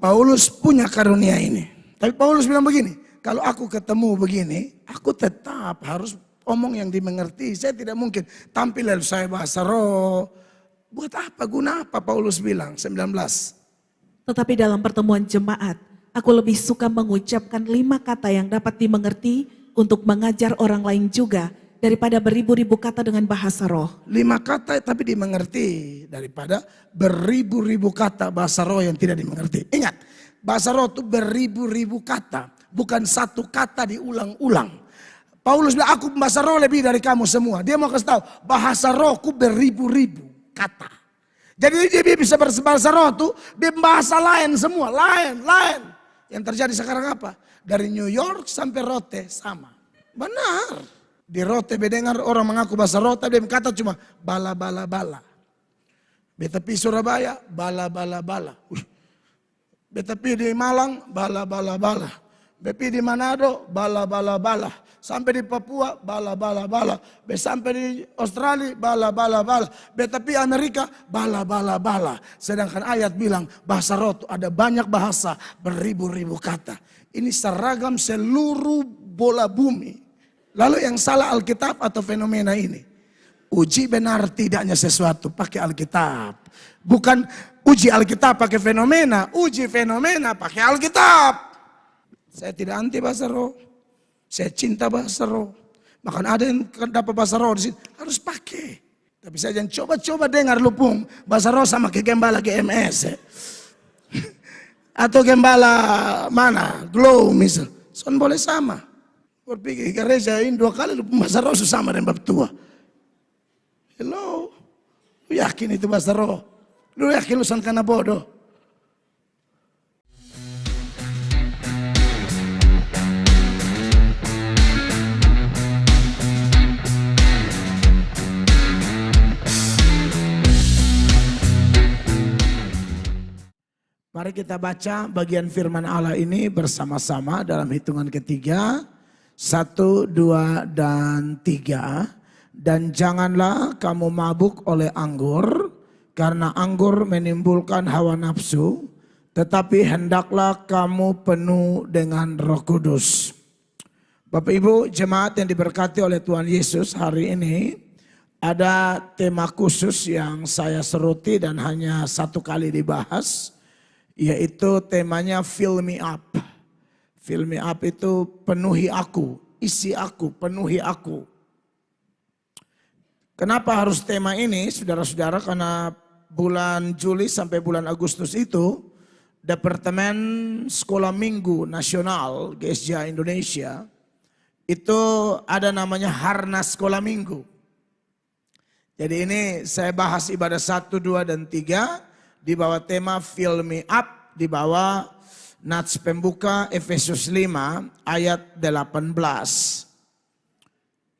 Paulus punya karunia ini. Tapi Paulus bilang begini, kalau aku ketemu begini, aku tetap harus omong yang dimengerti. Saya tidak mungkin tampil lalu saya bahasa roh. Buat apa, guna apa Paulus bilang 19. Tetapi dalam pertemuan jemaat, aku lebih suka mengucapkan 5 kata yang dapat dimengerti untuk mengajar orang lain juga daripada beribu-ribu kata dengan bahasa roh. 5 kata tapi dimengerti daripada beribu-ribu kata bahasa roh yang tidak dimengerti. Ingat, bahasa roh itu beribu-ribu kata, bukan satu kata diulang-ulang. Paulus bilang, aku bahasa roh lebih dari kamu semua. Dia mau kasih tahu, bahasa rohku beribu-ribu kata. Jadi dia bisa berbahasa roh tuh, dia bahasa lain semua, lain. Yang terjadi sekarang apa? Dari New York sampai Rote sama. Benar. Di Rote mendengar orang mengaku bahasa roh, tapi dia kata cuma bala. Betapi Surabaya, bala. Betapi di Malang, bala. Betapi di Manado, bala. Sampai di Papua, bala. Sampai di Australia, bala. Betapi Amerika, bala. Sedangkan ayat bilang bahasa roh itu ada banyak bahasa, beribu-ribu kata. Ini seragam seluruh bola bumi. Lalu yang salah Alkitab atau fenomena ini? Uji benar tidaknya sesuatu pakai Alkitab. Bukan uji Alkitab pakai fenomena, uji fenomena pakai Alkitab. Saya tidak anti bahasa roh. Saya cinta bahasa roh. Bahkan ada yang dapat bahasa roh di sini harus pakai. Tapi saya jangan coba-coba dengar lupung bahasa roh sama ke gembala GMS. Atau gembala mana? Glow misal. Son boleh sama. Berpikir gereja ini 2 kali bahasa roh sama dengan bab tua. Hello. Lu yakin itu bahasa roh? Lu yakin lu sangkana bodoh? Mari kita baca bagian firman Allah ini bersama-sama dalam hitungan ketiga. 1, 2, dan 3. Dan janganlah kamu mabuk oleh anggur, karena anggur menimbulkan hawa nafsu, tetapi hendaklah kamu penuh dengan Roh Kudus. Bapak Ibu jemaat yang diberkati oleh Tuhan Yesus, hari ini ada tema khusus yang saya seruti dan hanya 1 kali dibahas, yaitu temanya Fill Me Up. Fill me up itu penuhi aku, isi aku, penuhi aku. Kenapa harus tema ini saudara-saudara? Karena bulan Juli sampai bulan Agustus itu Departemen Sekolah Minggu Nasional GSJ Indonesia itu ada namanya Harnas Sekolah Minggu. Jadi ini saya bahas ibadah 1, 2, dan 3 di bawah tema Fill Me Up, di bawah Nats pembuka Efesus 5 ayat 18.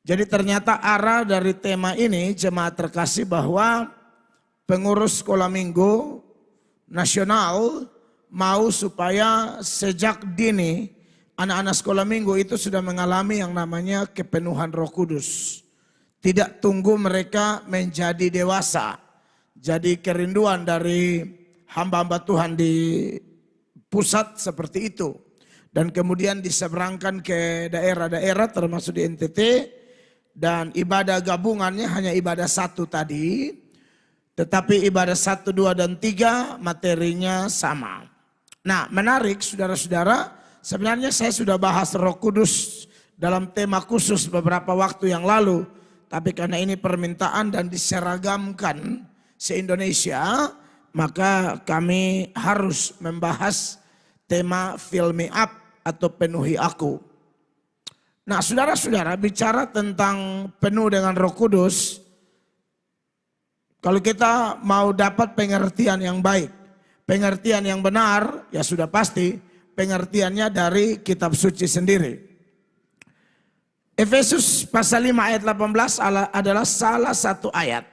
Jadi ternyata arah dari tema ini jemaat terkasih bahwa pengurus sekolah minggu nasional mau supaya sejak dini anak-anak sekolah minggu itu sudah mengalami yang namanya kepenuhan Roh Kudus. Tidak tunggu mereka menjadi dewasa. Jadi kerinduan dari hamba-hamba Tuhan di pusat seperti itu. Dan kemudian diseberangkan ke daerah-daerah termasuk di NTT. Dan ibadah gabungannya hanya ibadah 1 tadi. Tetapi ibadah 1, 2, dan 3 materinya sama. Nah menarik saudara-saudara. Sebenarnya saya sudah bahas Roh Kudus dalam tema khusus beberapa waktu yang lalu. Tapi karena ini permintaan dan diseragamkan se-Indonesia. Maka kami harus membahas tema Fill Me Up atau penuhi aku. Nah saudara-saudara, bicara tentang penuh dengan Roh Kudus. Kalau kita mau dapat pengertian yang baik, pengertian yang benar, ya sudah pasti pengertiannya dari kitab suci sendiri. Efesus pasal 5 ayat 18 adalah salah satu ayat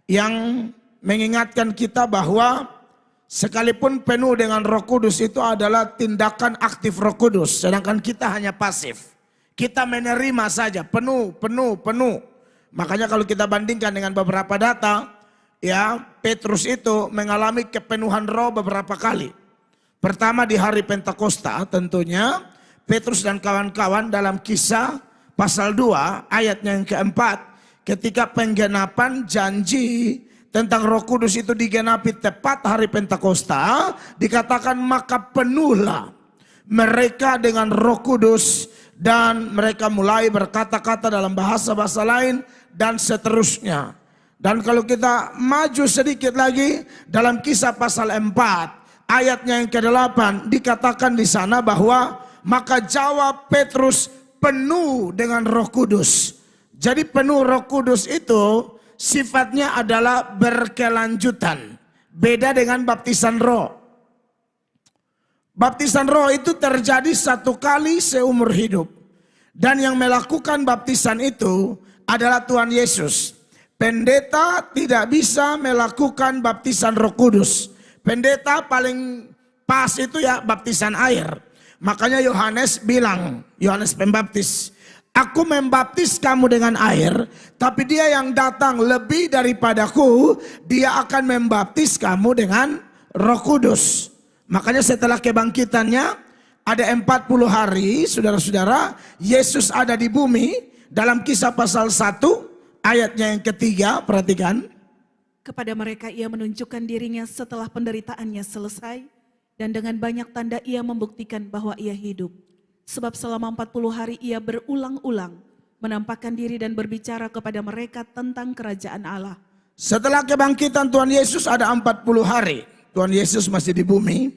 yang mengingatkan kita bahwa sekalipun penuh dengan Roh Kudus itu adalah tindakan aktif Roh Kudus. Sedangkan kita hanya pasif. Kita menerima saja penuh. Makanya kalau kita bandingkan dengan beberapa data, ya Petrus itu mengalami kepenuhan Roh beberapa kali. Pertama di hari Pentakosta tentunya, Petrus dan kawan-kawan dalam Kisah pasal 2 ayatnya yang keempat, ketika penggenapan janji tentang Roh Kudus itu digenapi tepat hari Pentakosta, dikatakan maka penuhlah mereka dengan Roh Kudus dan mereka mulai berkata-kata dalam bahasa-bahasa lain dan seterusnya. Dan kalau kita maju sedikit lagi dalam Kisah pasal 4 ayatnya yang ke-8 dikatakan di sana bahwa maka jawab Petrus penuh dengan Roh Kudus. Jadi penuh Roh Kudus itu sifatnya adalah berkelanjutan. Beda dengan baptisan roh. Baptisan roh itu terjadi satu kali seumur hidup. Dan yang melakukan baptisan itu adalah Tuhan Yesus. Pendeta tidak bisa melakukan baptisan Roh Kudus. Pendeta paling pas itu ya baptisan air. Makanya Yohanes bilang, Yohanes Pembaptis, aku membaptis kamu dengan air, tapi dia yang datang lebih daripadaku, dia akan membaptis kamu dengan Roh Kudus. Makanya setelah kebangkitannya, ada 40 hari, saudara-saudara, Yesus ada di bumi. Dalam Kisah pasal 1, ayatnya yang ketiga, perhatikan. Kepada mereka ia menunjukkan dirinya setelah penderitaannya selesai, dan dengan banyak tanda ia membuktikan bahwa ia hidup. Sebab selama 40 hari ia berulang-ulang menampakkan diri dan berbicara kepada mereka tentang kerajaan Allah. Setelah kebangkitan Tuhan Yesus ada 40 hari. Tuhan Yesus masih di bumi.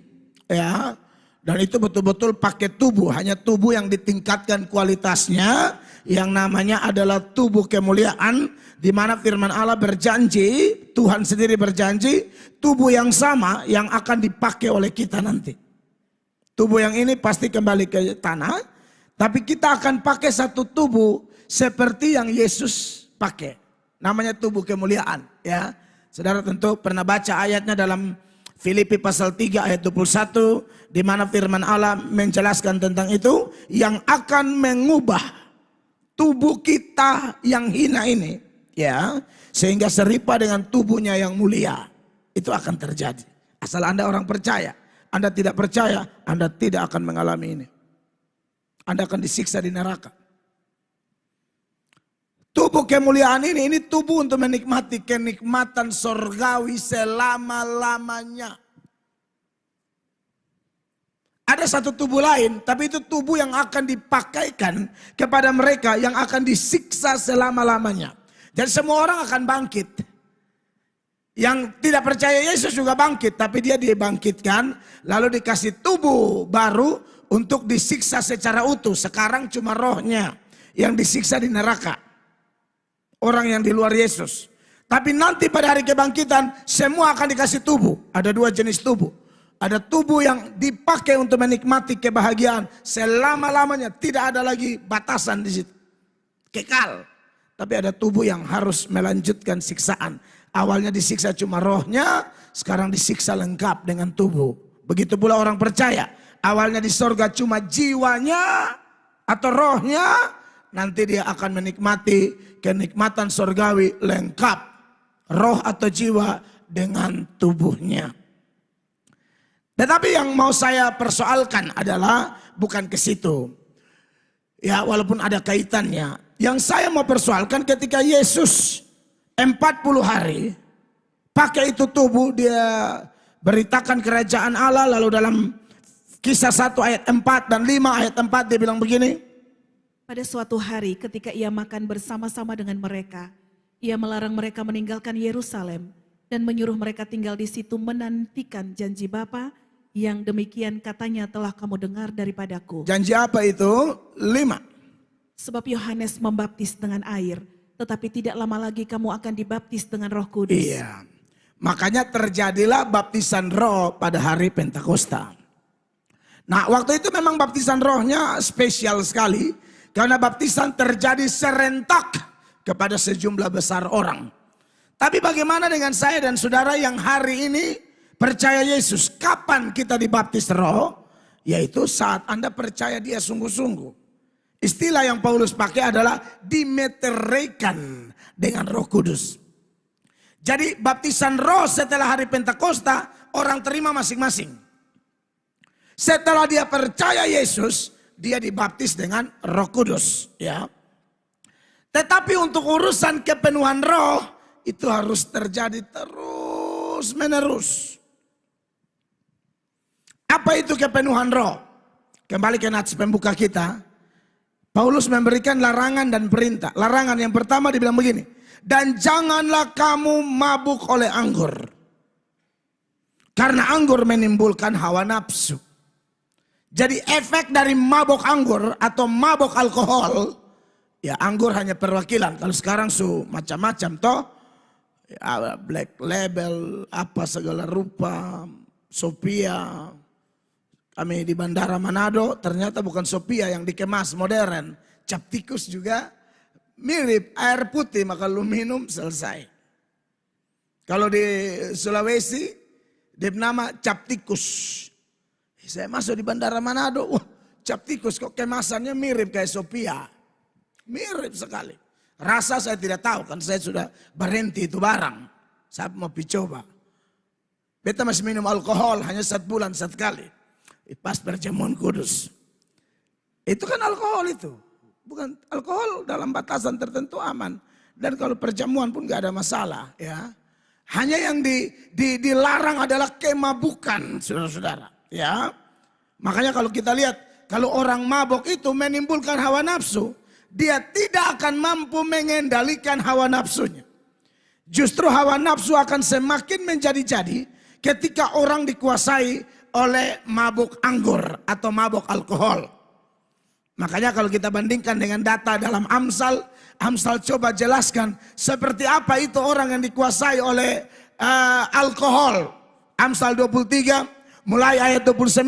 Ya, dan itu betul-betul pakai tubuh. Hanya tubuh yang ditingkatkan kualitasnya. Yang namanya adalah tubuh kemuliaan. Di mana firman Allah berjanji, Tuhan sendiri berjanji, tubuh yang sama yang akan dipakai oleh kita nanti. Tubuh yang ini pasti kembali ke tanah, tapi kita akan pakai satu tubuh seperti yang Yesus pakai. Namanya tubuh kemuliaan, ya. Saudara tentu pernah baca ayatnya dalam Filipi pasal 3 ayat 21, di mana firman Allah menjelaskan tentang itu, yang akan mengubah tubuh kita yang hina ini, ya, sehingga serupa dengan tubuhnya yang mulia. Itu akan terjadi. Asal Anda orang percaya. Anda tidak percaya, Anda tidak akan mengalami ini. Anda akan disiksa di neraka. Tubuh kemuliaan ini tubuh untuk menikmati kenikmatan sorgawi selama-lamanya. Ada satu tubuh lain, tapi itu tubuh yang akan dipakaikan kepada mereka yang akan disiksa selama-lamanya. Dan semua orang akan bangkit. Yang tidak percaya Yesus juga bangkit, tapi dia dibangkitkan, lalu dikasih tubuh baru untuk disiksa secara utuh. Sekarang cuma rohnya yang disiksa di neraka. Orang yang di luar Yesus. Tapi nanti pada hari kebangkitan, semua akan dikasih tubuh. Ada 2 jenis tubuh. Ada tubuh yang dipakai untuk menikmati kebahagiaan selama-lamanya. Tidak ada lagi batasan di situ. Kekal. Tapi ada tubuh yang harus melanjutkan siksaan. Awalnya disiksa cuma rohnya, sekarang disiksa lengkap dengan tubuh. Begitu pula orang percaya. Awalnya di sorga cuma jiwanya atau rohnya, nanti dia akan menikmati kenikmatan sorgawi lengkap. Roh atau jiwa dengan tubuhnya. Tetapi yang mau saya persoalkan adalah bukan ke situ. Ya, walaupun ada kaitannya. Yang saya mau persoalkan ketika Yesus 40 hari pakai itu tubuh, dia beritakan kerajaan Allah. Lalu dalam Kisah 1 ayat 4 dan 5 ayat 4 dia bilang begini. Pada suatu hari ketika ia makan bersama-sama dengan mereka, ia melarang mereka meninggalkan Yerusalem dan menyuruh mereka tinggal di situ menantikan janji Bapa yang demikian katanya telah kamu dengar daripadaku. Janji apa itu? 5. Sebab Yohanes membaptis dengan air, tetapi tidak lama lagi kamu akan dibaptis dengan Roh Kudus. Iya. Makanya terjadilah baptisan roh pada hari Pentakosta. Nah, waktu itu memang baptisan rohnya spesial sekali. Karena baptisan terjadi serentak kepada sejumlah besar orang. Tapi bagaimana dengan saya dan saudara yang hari ini percaya Yesus? Kapan kita dibaptis roh? Yaitu saat Anda percaya dia sungguh-sungguh. Istilah yang Paulus pakai adalah dimeteraikan dengan Roh Kudus. Jadi baptisan roh setelah hari Pentakosta orang terima masing-masing. Setelah dia percaya Yesus, dia dibaptis dengan Roh Kudus, ya. Tetapi untuk urusan kepenuhan roh itu harus terjadi terus menerus. Apa itu kepenuhan roh? Kembali ke nats pembuka kita. Paulus memberikan larangan dan perintah. Larangan yang pertama dibilang begini. Dan janganlah kamu mabuk oleh anggur. Karena anggur menimbulkan hawa nafsu. Jadi efek dari mabuk anggur atau mabuk alkohol. Ya anggur hanya perwakilan. Kalau sekarang macam-macam toh. Ya, Black Label, apa segala rupa. Sophia. Kami di Bandara Manado ternyata bukan Sophia yang dikemas modern. Cap tikus juga mirip air putih, maka lu minum selesai. Kalau di Sulawesi dia nama cap tikus. Saya masuk di Bandara Manado, wah cap tikus kok kemasannya mirip kayak Sophia. Mirip sekali. Rasa saya tidak tahu kan saya sudah berhenti itu barang. Saya mau coba. Beta masih minum alkohol hanya 1 bulan 1 kali. Pas perjamuan kudus. Itu kan alkohol itu. Bukan alkohol dalam batasan tertentu aman. Dan kalau perjamuan pun gak ada masalah. Ya. Hanya yang dilarang adalah kemabukan saudara-saudara. Ya. Makanya kalau kita lihat. Kalau orang mabok itu menimbulkan hawa nafsu. Dia tidak akan mampu mengendalikan hawa nafsunya. Justru hawa nafsu akan semakin menjadi-jadi. Ketika orang dikuasai oleh mabuk anggur atau mabuk alkohol. Makanya kalau kita bandingkan dengan data dalam Amsal, Amsal coba jelaskan seperti apa itu orang yang dikuasai oleh alkohol. Amsal 23 mulai ayat 29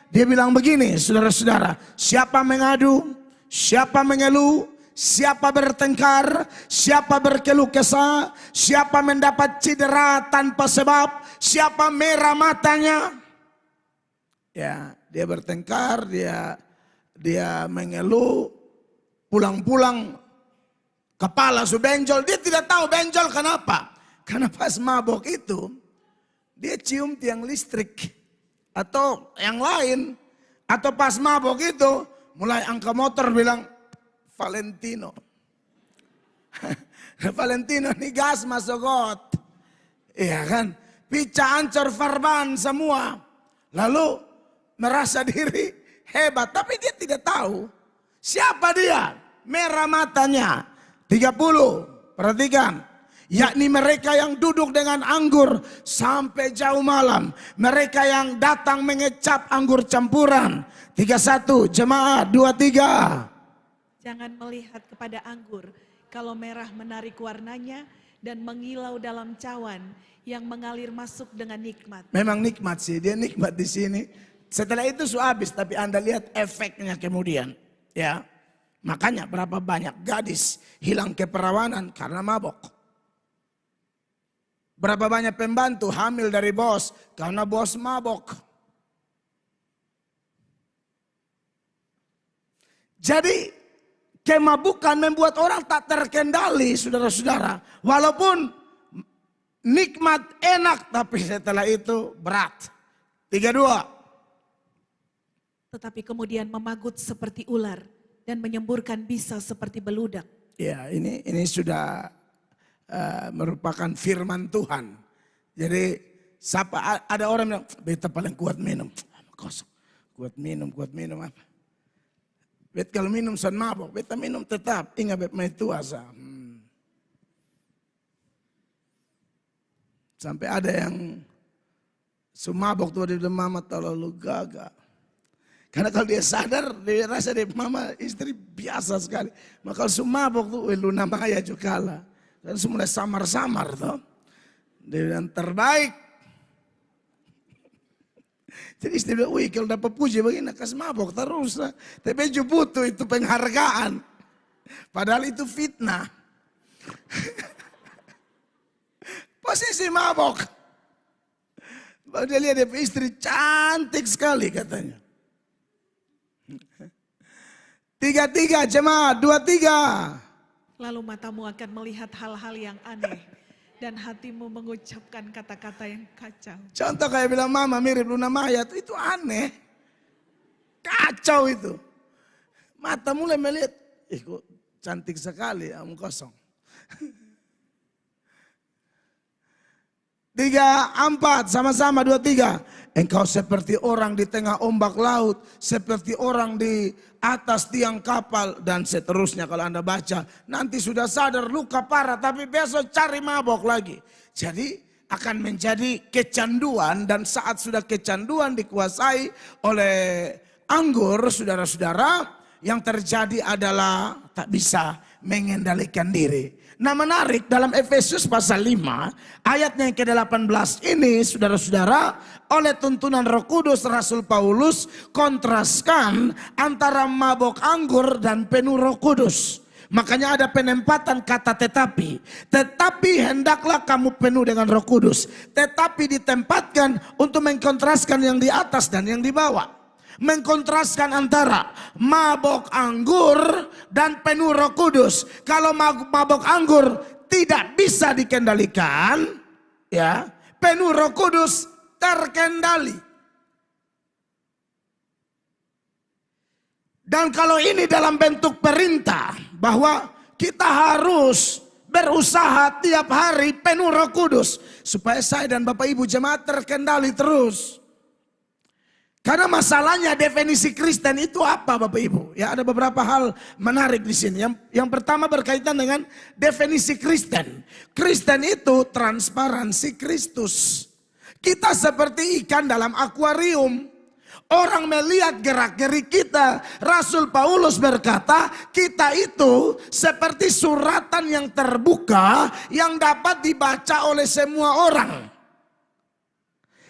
dia bilang begini, saudara-saudara, siapa mengadu, siapa mengeluh, siapa bertengkar, siapa berkeluh kesah, siapa mendapat cedera tanpa sebab, siapa merah matanya. Ya, dia bertengkar, dia mengeluh, pulang-pulang kepala benjol, dia tidak tahu benjol kenapa. Karena pas mabok itu dia cium tiang listrik atau yang lain, atau pas mabok itu mulai angka motor bilang Valentino. Valentino nih gas masuk got. Iya kan? Pica ancur farban semua. Lalu merasa diri hebat, tapi dia tidak tahu siapa dia. Merah matanya. 30, perhatikan. Yakni mereka yang duduk dengan anggur sampai jauh malam. Mereka yang datang mengecap anggur campuran. 31, jemaah 23. Jangan melihat kepada anggur kalau merah menarik warnanya dan mengilau dalam cawan yang mengalir masuk dengan nikmat. Memang nikmat sih, dia nikmat di sini. Setelah itu habis, tapi Anda lihat efeknya kemudian. Ya, makanya berapa banyak gadis hilang keperawanan karena mabok. Berapa banyak pembantu hamil dari bos karena bos mabok. Jadi kemabukan membuat orang tak terkendali, saudara-saudara. Walaupun nikmat enak, tapi setelah itu berat. 32. Tetapi kemudian memagut seperti ular dan menyemburkan bisa seperti beludak. Ya, ini sudah merupakan firman Tuhan. Jadi ada orang yang beta paling kuat minum. Kosong. Kuat minum apa? Bet kalau minum san mabok, beta minum tetap. Ingat bet mai tuasa. Sampai ada yang sumabok tuh dia bilang mama terlalu gagah. Karena kalau dia sadar, dia rasa dia mama istri biasa sekali. Maka kalau sumabok tuh, Luna Maya juga kalah. Dan semula samar-samar tuh. Dia bilang terbaik. Jadi istri bilang, wih kalau dapat puji begini, kas mabok terus. Tapi juga butuh itu penghargaan. Padahal itu fitnah. Posisi mabok. Dia lihat dia istri cantik sekali katanya. 33 jemaah 23. Lalu matamu akan melihat hal-hal yang aneh dan hatimu mengucapkan kata-kata yang kacau. Contoh kayak bilang mama mirip Luna Maya itu aneh. kacau itu. Mata mulai melihat, kok cantik sekali omong kosong. 3, 4, sama-sama 2, 3. Engkau seperti orang di tengah ombak laut, seperti orang di atas tiang kapal, dan seterusnya. Kalau Anda baca, nanti sudah sadar luka parah, tapi besok cari mabok lagi. Jadi akan menjadi kecanduan, dan saat sudah kecanduan dikuasai oleh anggur, saudara-saudara, yang terjadi adalah tak bisa mengendalikan diri. Nah, menarik, dalam Efesus pasal 5 ayatnya yang ke-18 ini, saudara-saudara, oleh tuntunan Roh Kudus Rasul Paulus kontraskan antara mabok anggur dan penuh Roh Kudus. Makanya ada penempatan kata tetapi. Tetapi hendaklah kamu penuh dengan Roh Kudus. Tetapi ditempatkan untuk mengkontraskan yang di atas dan yang di bawah. Mengkontraskan antara mabok anggur dan penuh Roh Kudus. Kalau mabok anggur tidak bisa dikendalikan, ya, penuh Roh Kudus terkendali. Dan kalau ini dalam bentuk perintah bahwa kita harus berusaha tiap hari penuh Roh Kudus supaya saya dan Bapak Ibu jemaat terkendali terus. Karena masalahnya definisi Kristen itu apa Bapak Ibu? Ya, ada beberapa hal menarik di sini. Yang pertama berkaitan dengan definisi Kristen. Kristen itu transparansi Kristus. Kita seperti ikan dalam akuarium. Orang melihat gerak-gerik kita. Rasul Paulus berkata, kita itu seperti suratan yang terbuka yang dapat dibaca oleh semua orang.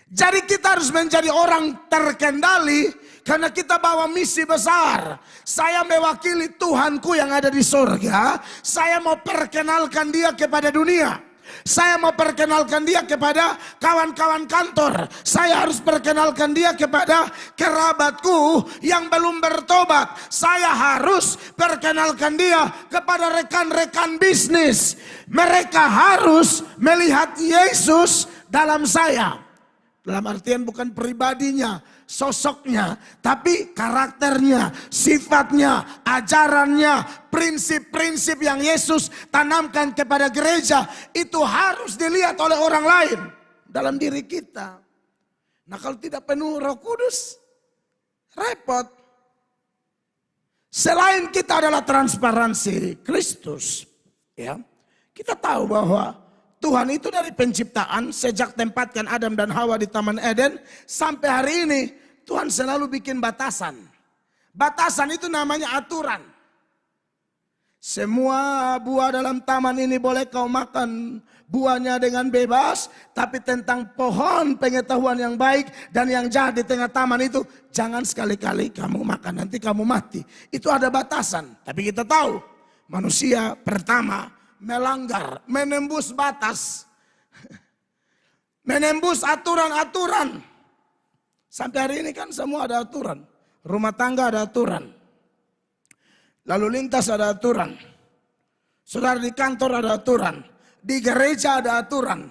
Jadi kita harus menjadi orang terkendali karena kita bawa misi besar. Saya mewakili Tuhanku yang ada di surga. Saya mau perkenalkan dia kepada dunia. Saya mau perkenalkan dia kepada kawan-kawan kantor. Saya harus perkenalkan dia kepada kerabatku yang belum bertobat. Saya harus perkenalkan dia kepada rekan-rekan bisnis. Mereka harus melihat Yesus dalam saya. Dalam artian bukan pribadinya, sosoknya, tapi karakternya, sifatnya, ajarannya, prinsip-prinsip yang Yesus tanamkan kepada gereja. Itu harus dilihat oleh orang lain dalam diri kita. Nah, kalau tidak penuh Roh Kudus, repot. Selain kita adalah transparansi Kristus, ya, kita tahu bahwa Tuhan itu dari penciptaan, sejak tempatkan Adam dan Hawa di Taman Eden, sampai hari ini Tuhan selalu bikin batasan. Batasan itu namanya aturan. Semua buah dalam taman ini boleh kau makan buahnya dengan bebas, tapi tentang pohon pengetahuan yang baik dan yang jahat di tengah taman itu, jangan sekali-kali kamu makan, nanti kamu mati. Itu ada batasan, tapi kita tahu manusia pertama melanggar, menembus batas, menembus aturan-aturan. Sampai hari ini kan semua ada aturan. Rumah tangga ada aturan. Lalu lintas ada aturan. Saudara di kantor ada aturan. Di gereja ada aturan.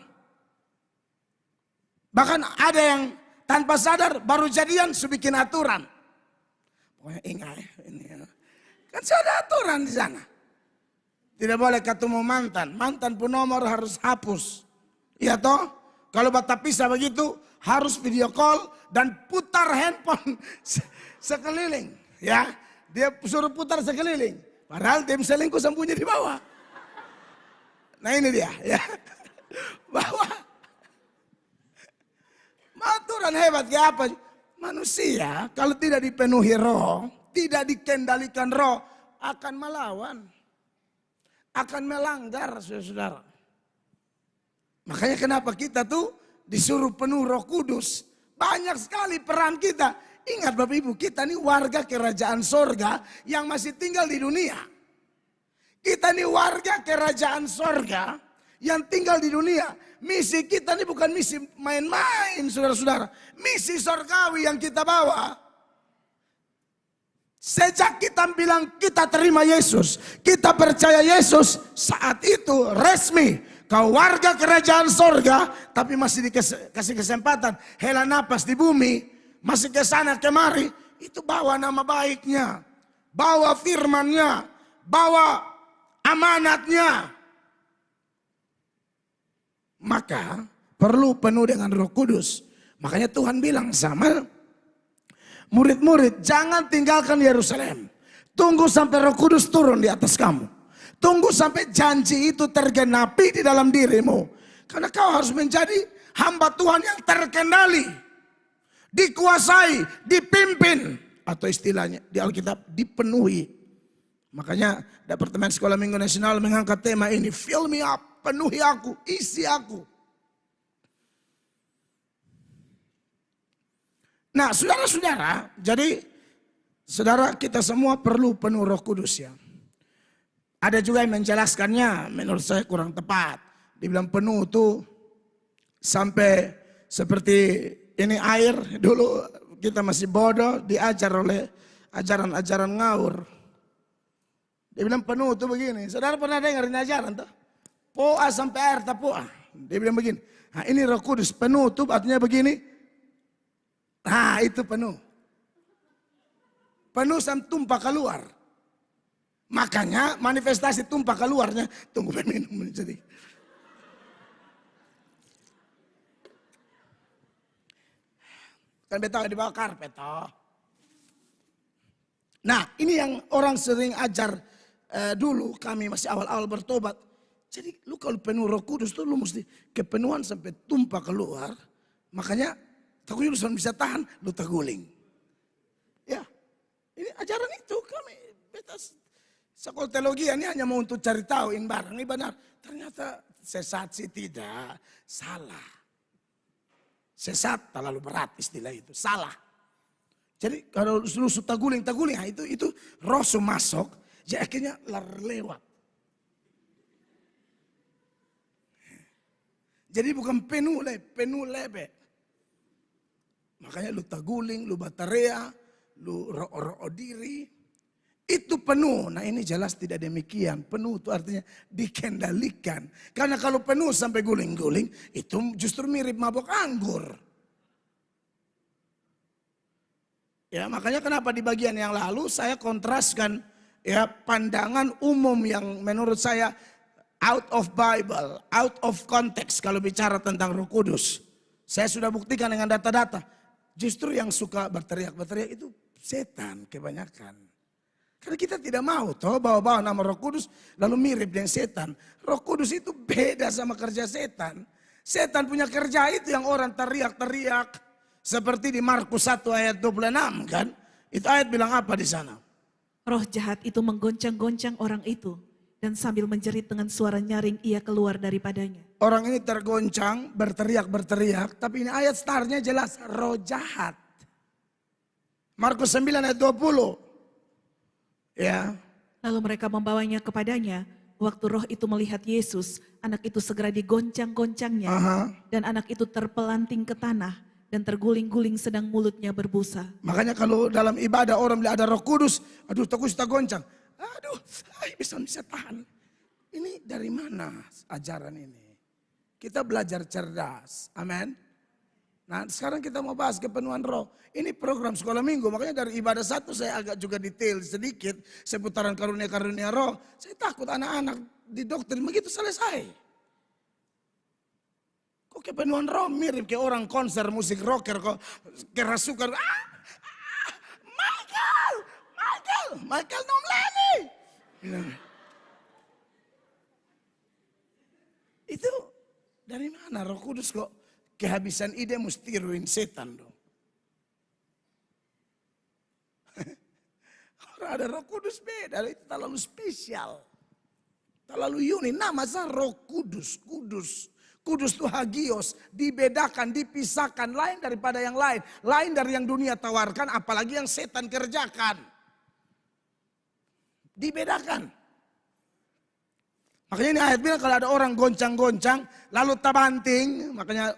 Bahkan ada yang tanpa sadar baru jadian sudah bikin aturan. Pokoknya ingat ini. Kan sudah ada aturan di sana. Tidak boleh ketemu mantan. Mantan pun nomor harus hapus. Iya toh? Kalau bata pisah begitu harus video call dan putar handphone sekeliling. Ya, dia suruh putar sekeliling. Padahal tim selingkuh sembunyi di bawah. Nah ini dia. Ya, bahwa aturan hebat kayak apa? Manusia kalau tidak dipenuhi roh, tidak dikendalikan roh, akan melawan. Akan melanggar, saudara-saudara. Makanya kenapa kita tuh disuruh penuh Roh Kudus. Banyak sekali peran kita. Ingat Bapak Ibu, kita ini warga kerajaan sorga yang masih tinggal di dunia. Kita ini warga kerajaan sorga yang tinggal di dunia. Misi kita ini bukan misi main-main, saudara-saudara. Misi sorgawi yang kita bawa. Sejak kita bilang kita terima Yesus, kita percaya Yesus, saat itu resmi kau warga kerajaan sorga, tapi masih dikasih kesempatan hela napas di bumi, masih ke sana kemari, itu bawa nama baiknya, bawa firman-Nya, bawa amanatnya. Maka perlu penuh dengan Roh Kudus. Makanya Tuhan bilang sama murid-murid, jangan tinggalkan Yerusalem. Tunggu sampai Roh Kudus turun di atas kamu. Tunggu sampai janji itu tergenapi di dalam dirimu. Karena kau harus menjadi hamba Tuhan yang terkendali, dikuasai, dipimpin. Atau istilahnya di Alkitab dipenuhi. Makanya Departemen Sekolah Minggu Nasional mengangkat tema ini, fill me up, penuhi aku, isi aku. Nah saudara-saudara, jadi saudara kita semua perlu penuh Roh Kudus ya. Ada juga yang menjelaskannya menurut saya kurang tepat. Dibilang penuh tuh sampai seperti ini air. Dulu kita masih bodoh diajar oleh ajaran-ajaran ngawur. Dia bilang penuh tuh begini. Saudara pernah dengerin ajaran tuh? Poa sampai air tapua. Dia bilang begini. Nah ini Roh Kudus penuh tuh artinya begini. Nah itu penuh. Penuh sampai tumpah keluar. Makanya manifestasi tumpah keluarnya. Tunggu minum jadi. Kan betul di bawah karpet toh. Nah ini yang orang sering ajar dulu kami masih awal-awal bertobat. Jadi lu kalau penuh Roh Kudus tuh lu mesti kepenuhan sampai tumpah keluar. Makanya takutnya lu bisa tahan, lu terguling. Ya ini ajaran itu kami betas. Sekolah teologi ini hanya mau untuk cari tahu ini barang ini benar. Ternyata sesat sih tidak, salah. Sesat terlalu berat istilah itu, salah. Jadi kalau lu sudah guling, nah itu roh masuk, jadi akhirnya lewat. Jadi bukan penuh lebe. Makanya lu taguling, lu bataria, lu ro'o diri. Itu penuh. Nah ini jelas tidak demikian. Penuh itu artinya dikendalikan. Karena kalau penuh sampai guling-guling, itu justru mirip mabuk anggur. Ya makanya kenapa di bagian yang lalu saya kontraskan ya pandangan umum yang menurut saya out of Bible, out of context kalau bicara tentang Roh Kudus. Saya sudah buktikan dengan data-data. Justru yang suka berteriak-berteriak itu setan kebanyakan. Karena kita tidak mau toh bawa-bawa nama Roh Kudus lalu mirip dengan setan. Roh Kudus itu beda sama kerja setan. Setan punya kerja itu yang orang teriak-teriak. Seperti di Markus 1 ayat 26 kan. Itu ayat bilang apa di sana? Roh jahat itu menggoncang-goncang orang itu. Dan sambil menjerit dengan suara nyaring ia keluar daripadanya. Orang ini tergoncang, berteriak-berteriak. Tapi ini ayat startnya jelas roh jahat. Markus 9 ayat 20. Ya. Lalu mereka membawanya kepadanya. Waktu roh itu melihat Yesus, anak itu segera digoncang-goncangnya. Dan anak itu terpelanting ke tanah dan terguling-guling sedang mulutnya berbusa. Makanya kalau dalam ibadah orang melihat ada Roh Kudus, aduh takut kita goncang. Aduh, bisa tahan. Ini dari mana ajaran ini? Kita belajar cerdas. Amin. Nah sekarang kita mau bahas kepenuhan roh. Ini program sekolah minggu. Makanya dari ibadah satu saya agak juga detail sedikit. Seputaran karunia-karunia roh. Saya takut anak-anak didoktrin begitu selesai. Kok kepenuhan roh mirip kayak orang konser musik rocker. Kok kerasukan. Michael Nomleni. Itu dari mana Roh Kudus kok kehabisan ide mesti tiruin setan dong. Orang ada Roh Kudus beda, itu terlalu spesial. Terlalu unik, nama saya Roh Kudus, Kudus itu hagios, dibedakan, dipisahkan, lain daripada yang lain. Lain dari yang dunia tawarkan, apalagi yang setan kerjakan. Dibedakan. Makanya ini ayat bilang kalau ada orang goncang-goncang, lalu tabanting, makanya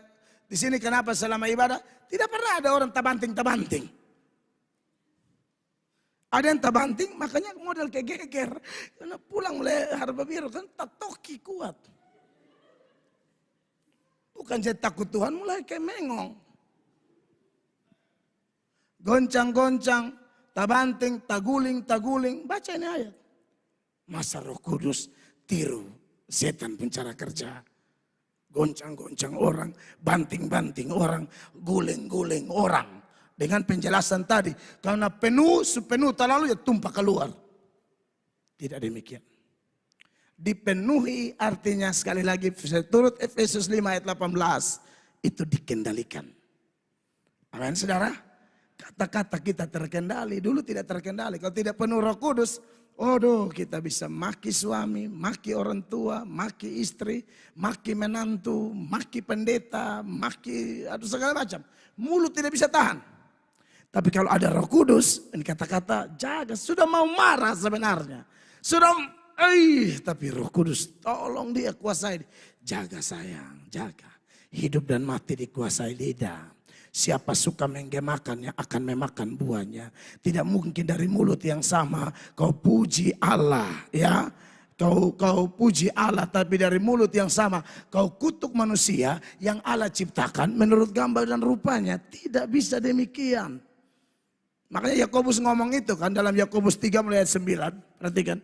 di sini kenapa selama ibadah tidak pernah ada orang tabanting-tabanting. Ada yang tabanting, makanya model kayak geger. Karena pulang mulai harba biru kan tatoki kuat. Bukan saya takut Tuhan, mulai kayak mengong. Goncang-goncang, tabanting, taguling. Baca ini ayat. Masa Roh Kudus tiru setan pun cara kerja. Goncang-goncang orang, banting-banting orang, guling-guling orang. Dengan penjelasan tadi, karena penuh, sepenuh terlalu ya tumpah keluar. Tidak demikian. Dipenuhi artinya sekali lagi, turut Efesus 5 ayat 18, itu dikendalikan. Amin saudara? Kata-kata kita terkendali, dulu tidak terkendali. Kalau tidak penuh Roh Kudus, kita bisa maki suami, maki orang tua, maki istri, maki menantu, maki pendeta, maki segala macam. Mulut tidak bisa tahan. Tapi kalau ada Roh Kudus, ini kata-kata jaga, sudah mau marah sebenarnya. Tapi Roh Kudus tolong dia kuasai. Jaga sayang, jaga. Hidup dan mati dikuasai lidah. Siapa suka menggemakannya akan memakan buahnya. Tidak mungkin dari mulut yang sama kau puji Allah, ya. Kau puji Allah, tapi dari mulut yang sama kau kutuk manusia yang Allah ciptakan menurut gambar dan rupanya. Tidak bisa demikian. Makanya Yakobus ngomong itu kan dalam Yakobus 3 mulai ayat 9. Perhatikan.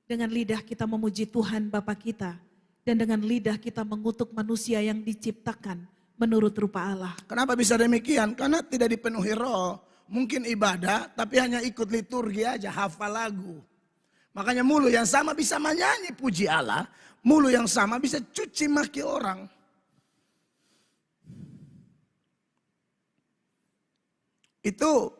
Dengan lidah kita memuji Tuhan Bapa kita, dan dengan lidah kita mengutuk manusia yang diciptakan menurut rupa Allah. Kenapa bisa demikian? Karena tidak dipenuhi roh. Mungkin ibadah tapi hanya ikut liturgi aja, hafal lagu. Makanya mulut yang sama bisa menyanyi puji Allah. Mulut yang sama bisa cuci maki orang. Itu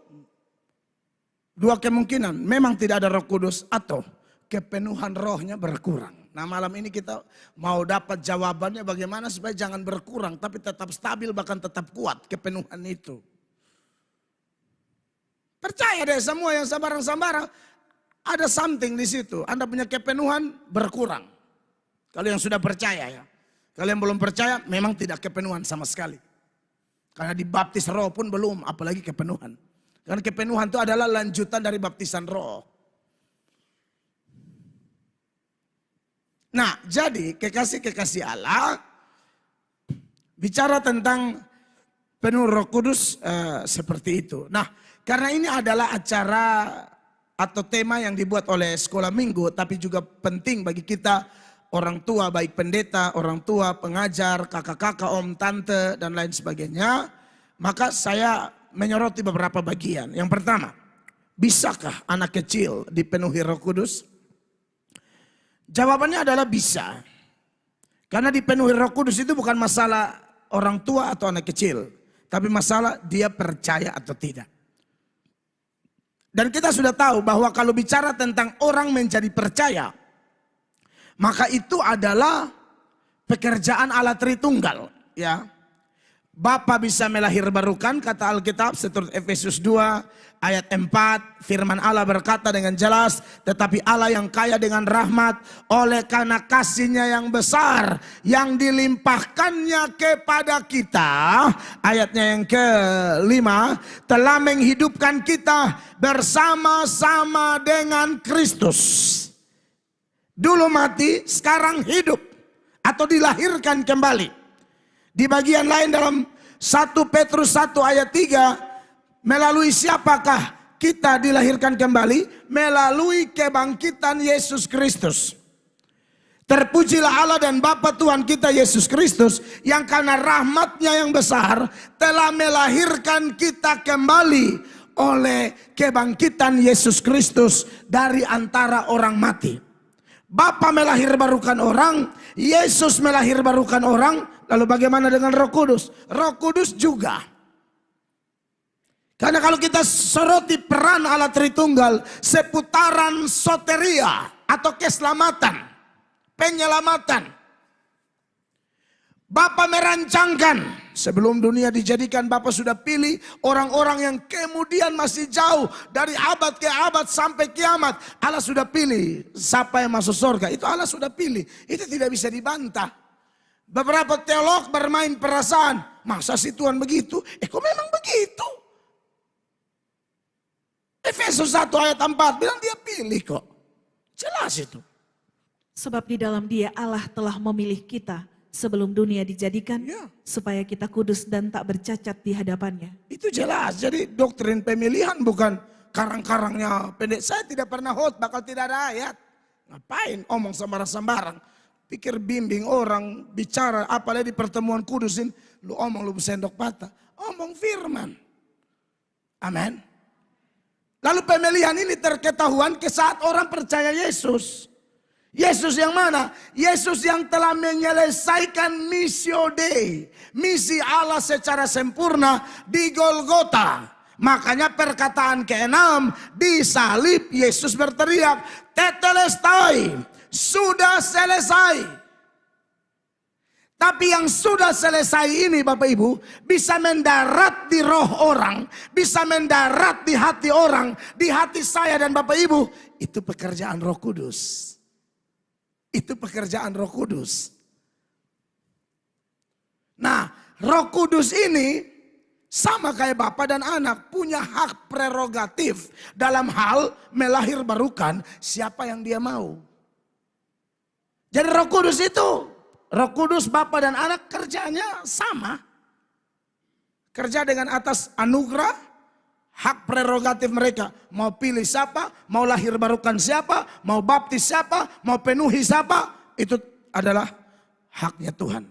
dua kemungkinan. Memang tidak ada Roh Kudus atau kepenuhan rohnya berkurang. Nah malam ini kita mau dapat jawabannya bagaimana supaya jangan berkurang. Tapi tetap stabil bahkan tetap kuat kepenuhan itu. Percaya deh semua yang sambarang-sambarang. Ada something di situ. Anda punya kepenuhan berkurang. Kalau yang sudah percaya ya. Kalau yang belum percaya memang tidak kepenuhan sama sekali. Karena dibaptis roh pun belum, apalagi kepenuhan. Karena kepenuhan itu adalah lanjutan dari baptisan roh. Nah, jadi kekasih-kekasih Allah bicara tentang penuh Roh Kudus seperti itu. Nah, karena ini adalah acara atau tema yang dibuat oleh sekolah minggu, tapi juga penting bagi kita orang tua, baik pendeta, orang tua, pengajar, kakak-kakak, om, tante, dan lain sebagainya. Maka saya menyoroti beberapa bagian. Yang pertama, bisakah anak kecil dipenuhi Roh Kudus? Jawabannya adalah bisa. Karena dipenuhi Roh Kudus itu bukan masalah orang tua atau anak kecil. Tapi masalah dia percaya atau tidak. Dan kita sudah tahu bahwa kalau bicara tentang orang menjadi percaya, maka itu adalah pekerjaan Allah Tritunggal, ya. Bapa bisa melahirbarukan, kata Alkitab seturut Efesus 2 ayat 4, firman Allah berkata dengan jelas, tetapi Allah yang kaya dengan rahmat oleh karena kasih-Nya yang besar yang dilimpahkannya kepada kita, ayatnya yang kelima, telah menghidupkan kita bersama-sama dengan Kristus. Dulu mati, sekarang hidup atau dilahirkan kembali. Di bagian lain dalam 1 Petrus 1 ayat 3, melalui siapakah kita dilahirkan kembali? Melalui kebangkitan Yesus Kristus. Terpujilah Allah dan Bapa Tuhan kita Yesus Kristus, yang karena rahmat-Nya yang besar telah melahirkan kita kembali oleh kebangkitan Yesus Kristus dari antara orang mati. Bapa melahirbarukan orang, Yesus melahirbarukan orang, lalu bagaimana dengan Roh Kudus? Roh Kudus juga. Karena kalau kita soroti peran Allah Tritunggal seputaran soteria atau keselamatan, penyelamatan. Bapa merancangkan sebelum dunia dijadikan, Bapa sudah pilih orang-orang yang kemudian masih jauh dari abad ke abad sampai kiamat. Allah sudah pilih siapa yang masuk surga, itu Allah sudah pilih. Itu tidak bisa dibantah. Beberapa teolog bermain perasaan, masa sih Tuhan begitu? Kok memang begitu? Efesus 1 ayat 4 bilang dia pilih kok. Jelas itu. Sebab di dalam Dia Allah telah memilih kita sebelum dunia dijadikan, Ya. supaya kita kudus dan tak bercacat di hadapannya. Itu jelas. Jadi doktrin pemilihan bukan karang-karangnya pendek. Saya tidak pernah khotbah kalau tidak ada ayat. Ngapain omong sembarang-sembarang. Pikir bimbing orang bicara apalagi di pertemuan kudusin. Lu omong lu sendok patah. Omong firman. Amin. Lalu pemilihan ini terketahuan ke saat orang percaya Yesus. Yesus yang mana? Yesus yang telah menyelesaikan missio Dei. Misi Allah secara sempurna di Golgota. Makanya perkataan ke-6 di salib Yesus berteriak, tetelestai, sudah selesai. Tapi yang sudah selesai ini Bapak Ibu bisa mendarat di roh orang, bisa mendarat di hati orang, di hati saya dan Bapak Ibu. Itu pekerjaan Roh Kudus. Itu pekerjaan Roh Kudus. Nah, Roh Kudus ini sama kayak Bapa dan Anak punya hak prerogatif dalam hal melahirbarukan siapa yang dia mau. Jadi Roh Kudus itu, Roh Kudus Bapa dan Anak kerjanya sama. Kerja dengan atas anugerah, hak prerogatif mereka. Mau pilih siapa, mau lahir barukan siapa, mau baptis siapa, mau penuhi siapa. Itu adalah haknya Tuhan.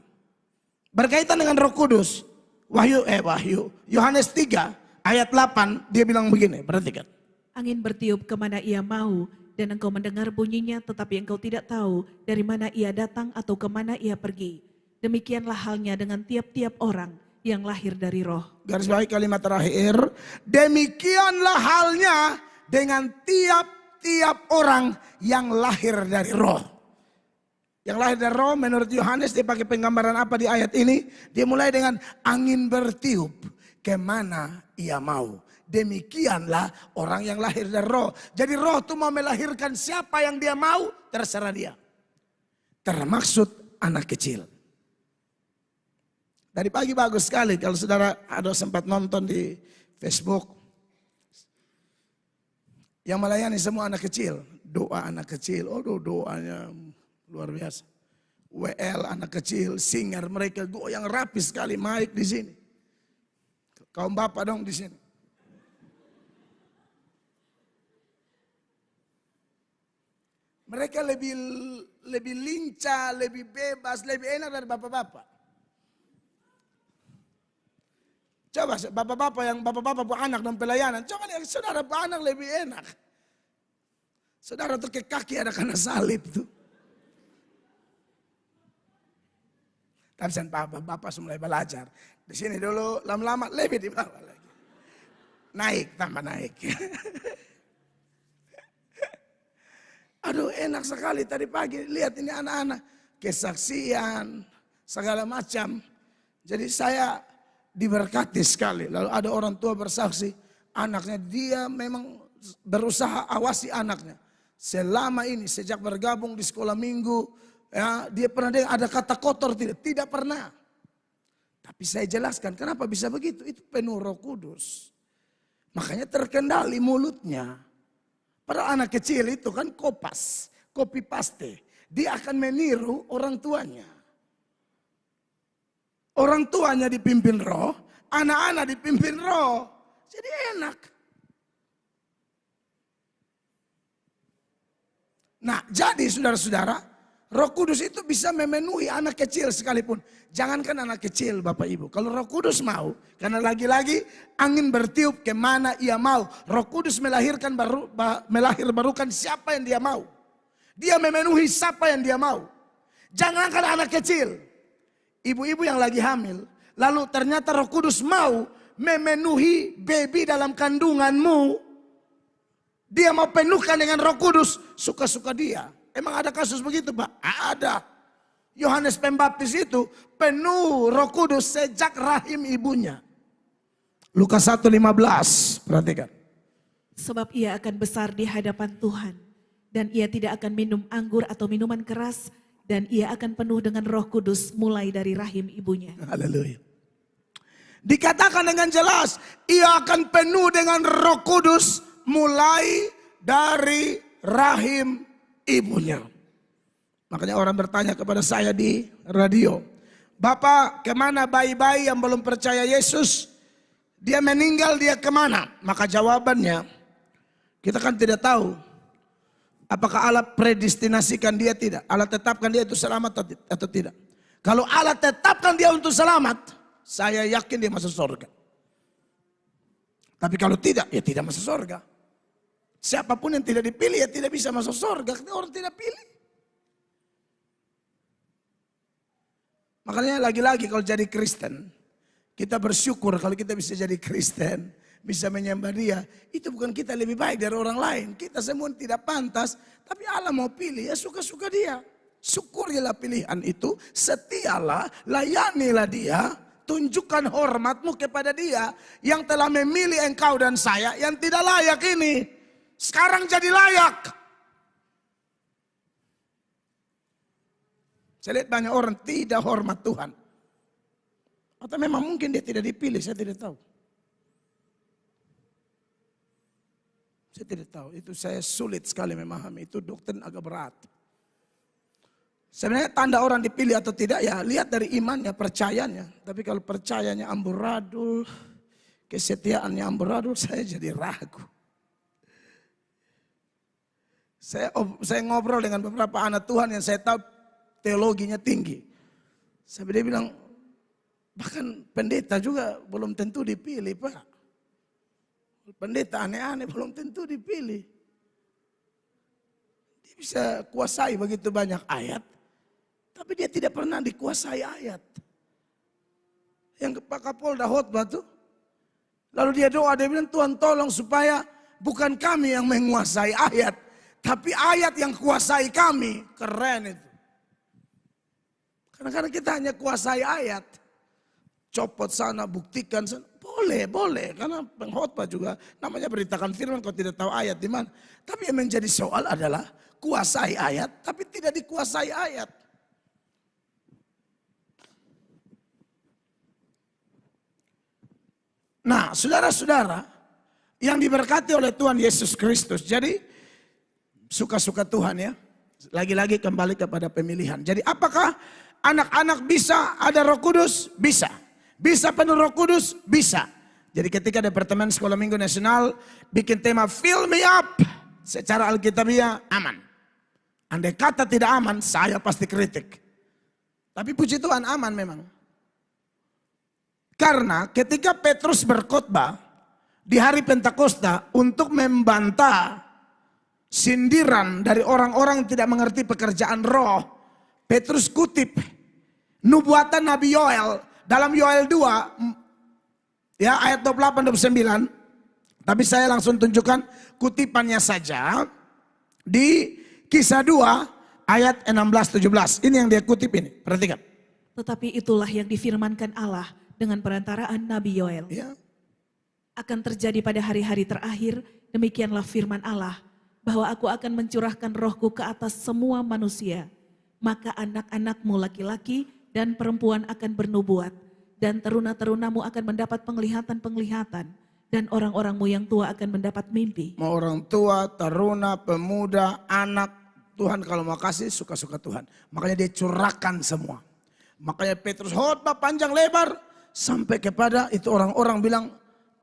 Berkaitan dengan Roh Kudus. Wahyu, Yohanes 3 ayat 8 dia bilang begini, perhatikan. Angin bertiup kemana ia mau, dan engkau mendengar bunyinya, tetapi engkau tidak tahu dari mana ia datang atau kemana ia pergi. Demikianlah halnya dengan tiap-tiap orang yang lahir dari roh. Garis bawahi kalimat terakhir. Demikianlah halnya dengan tiap-tiap orang yang lahir dari roh. Yang lahir dari roh menurut Yohanes dia pakai penggambaran apa di ayat ini? Dia mulai dengan angin bertiup kemana ia mau. Demikianlah orang yang lahir dari roh. Jadi roh itu mau melahirkan siapa yang dia mau, terserah dia. Termaksud anak kecil. Dari pagi bagus sekali kalau saudara ada sempat nonton di Facebook. Yang melayani semua anak kecil. Doa anak kecil, doanya luar biasa. WL anak kecil, singer mereka goyang rapi sekali, mic di sini. Kaum bapak dong di sini. Mereka lebih lincah, lebih bebas, lebih enak dari bapak-bapak. Coba bapak-bapak punya anak dan pelayanan. Coba lihat saudara anak lebih enak. Saudara tuh ke kaki ada kena salib tuh. Tapi sen bapak mulai belajar. Di sini dulu lama-lama lebih di bawah lagi. Naik, tambah naik. Aduh enak sekali tadi pagi. Lihat ini anak-anak. Kesaksian, segala macam. Jadi saya diberkati sekali. Lalu ada orang tua bersaksi, anaknya dia memang berusaha awasi anaknya. Selama ini sejak bergabung di sekolah minggu, ya, dia pernah dengar ada kata kotor tidak? Tidak pernah. Tapi saya jelaskan kenapa bisa begitu. Itu penuh Roh Kudus. Makanya terkendali mulutnya. Pada anak kecil itu kan copy paste. Dia akan meniru orang tuanya. Orang tuanya dipimpin roh, anak-anak dipimpin roh. Jadi enak. Nah, jadi saudara-saudara, Roh Kudus itu bisa memenuhi anak kecil sekalipun. Jangankan anak kecil Bapak Ibu. Kalau Roh Kudus mau, karena lagi-lagi angin bertiup kemana ia mau. Roh Kudus melahirbarukan siapa yang dia mau. Dia memenuhi siapa yang dia mau. Jangankan anak kecil. Ibu-ibu yang lagi hamil, lalu ternyata Roh Kudus mau memenuhi baby dalam kandunganmu. Dia mau penuhkan dengan Roh Kudus, suka-suka dia. Emang ada kasus begitu Pak? Ada. Yohanes Pembaptis itu penuh Roh Kudus sejak rahim ibunya. Lukas 1:15, perhatikan. Sebab ia akan besar di hadapan Tuhan, dan ia tidak akan minum anggur atau minuman keras, dan ia akan penuh dengan Roh Kudus mulai dari rahim ibunya. Haleluya. Dikatakan dengan jelas, ia akan penuh dengan Roh Kudus mulai dari rahim ibunya. Makanya orang bertanya kepada saya di radio, Bapak, kemana bayi-bayi yang belum percaya Yesus? Dia meninggal, dia kemana? Maka jawabannya, kita kan tidak tahu. Apakah Allah predestinasikan dia tidak? Allah tetapkan dia itu selamat atau tidak? Kalau Allah tetapkan dia untuk selamat, saya yakin dia masuk surga. Tapi kalau tidak, ya tidak masuk surga. Siapapun yang tidak dipilih, ya tidak bisa masuk surga. Orang tidak pilih. Makanya lagi-lagi kalau jadi Kristen, kita bersyukur kalau kita bisa jadi Kristen, bisa menyembah dia. Itu bukan kita lebih baik dari orang lain. Kita semua tidak pantas, tapi Allah mau pilih, ya suka-suka dia. Syukurilah pilihan itu, setialah, layanilah dia, tunjukkan hormatmu kepada dia yang telah memilih engkau dan saya yang tidak layak ini. Sekarang jadi layak. Saya lihat banyak orang tidak hormat Tuhan. Atau memang mungkin dia tidak dipilih, saya tidak tahu. Saya tidak tahu, itu saya sulit sekali memahami, itu doktrin agak berat. Sebenarnya tanda orang dipilih atau tidak ya lihat dari imannya, percayanya. Tapi kalau percayanya amburadul, kesetiaannya amburadul, saya jadi ragu. Saya ngobrol dengan beberapa anak Tuhan yang saya tahu teologinya tinggi. Sampai dia bilang, bahkan pendeta juga belum tentu dipilih, Pak. Pendeta aneh-aneh belum tentu dipilih. Dia bisa kuasai begitu banyak ayat, tapi dia tidak pernah dikuasai ayat. Yang Pak Kapolda khotbah tuh, lalu dia doa, dia bilang, Tuhan tolong supaya bukan kami yang menguasai ayat, tapi ayat yang kuasai kami. Keren itu. Kadang-kadang kita hanya kuasai ayat. Copot sana, buktikan sana. Boleh. Karena pengkhotbah juga namanya beritakan firman, kau tidak tahu ayat di mana. Tapi yang menjadi soal adalah kuasai ayat, tapi tidak dikuasai ayat. Nah, saudara-saudara yang diberkati oleh Tuhan Yesus Kristus. Jadi suka-suka Tuhan ya. Lagi-lagi kembali kepada pemilihan. Jadi apakah anak-anak bisa ada Roh Kudus? Bisa. Bisa penuh Roh Kudus? Bisa. Jadi ketika Departemen Sekolah Minggu Nasional bikin tema Fill Me Up, secara Alkitabiah aman. Andai kata tidak aman, saya pasti kritik. Tapi puji Tuhan aman memang. Karena ketika Petrus berkhotbah di hari Pentakosta untuk membantah sindiran dari orang-orang yang tidak mengerti pekerjaan roh, Petrus kutip nubuatan Nabi Yoel dalam Yoel 2 ya ayat 28-29. Tapi saya langsung tunjukkan kutipannya saja di Kisah 2 ayat 16-17. Ini yang dia kutip ini, perhatikan. Tetapi itulah yang difirmankan Allah dengan perantaraan Nabi Yoel. Ya. Akan terjadi pada hari-hari terakhir, demikianlah firman Allah, bahwa aku akan mencurahkan rohku ke atas semua manusia. Maka anak-anakmu laki-laki dan perempuan akan bernubuat, dan teruna-terunamu akan mendapat penglihatan-penglihatan, dan orang-orangmu yang tua akan mendapat mimpi. Mau orang tua, teruna, pemuda, anak, Tuhan kalau mau kasih suka-suka Tuhan. Makanya dia curahkan semua. Makanya Petrus khotbah panjang lebar, sampai kepada itu orang-orang bilang,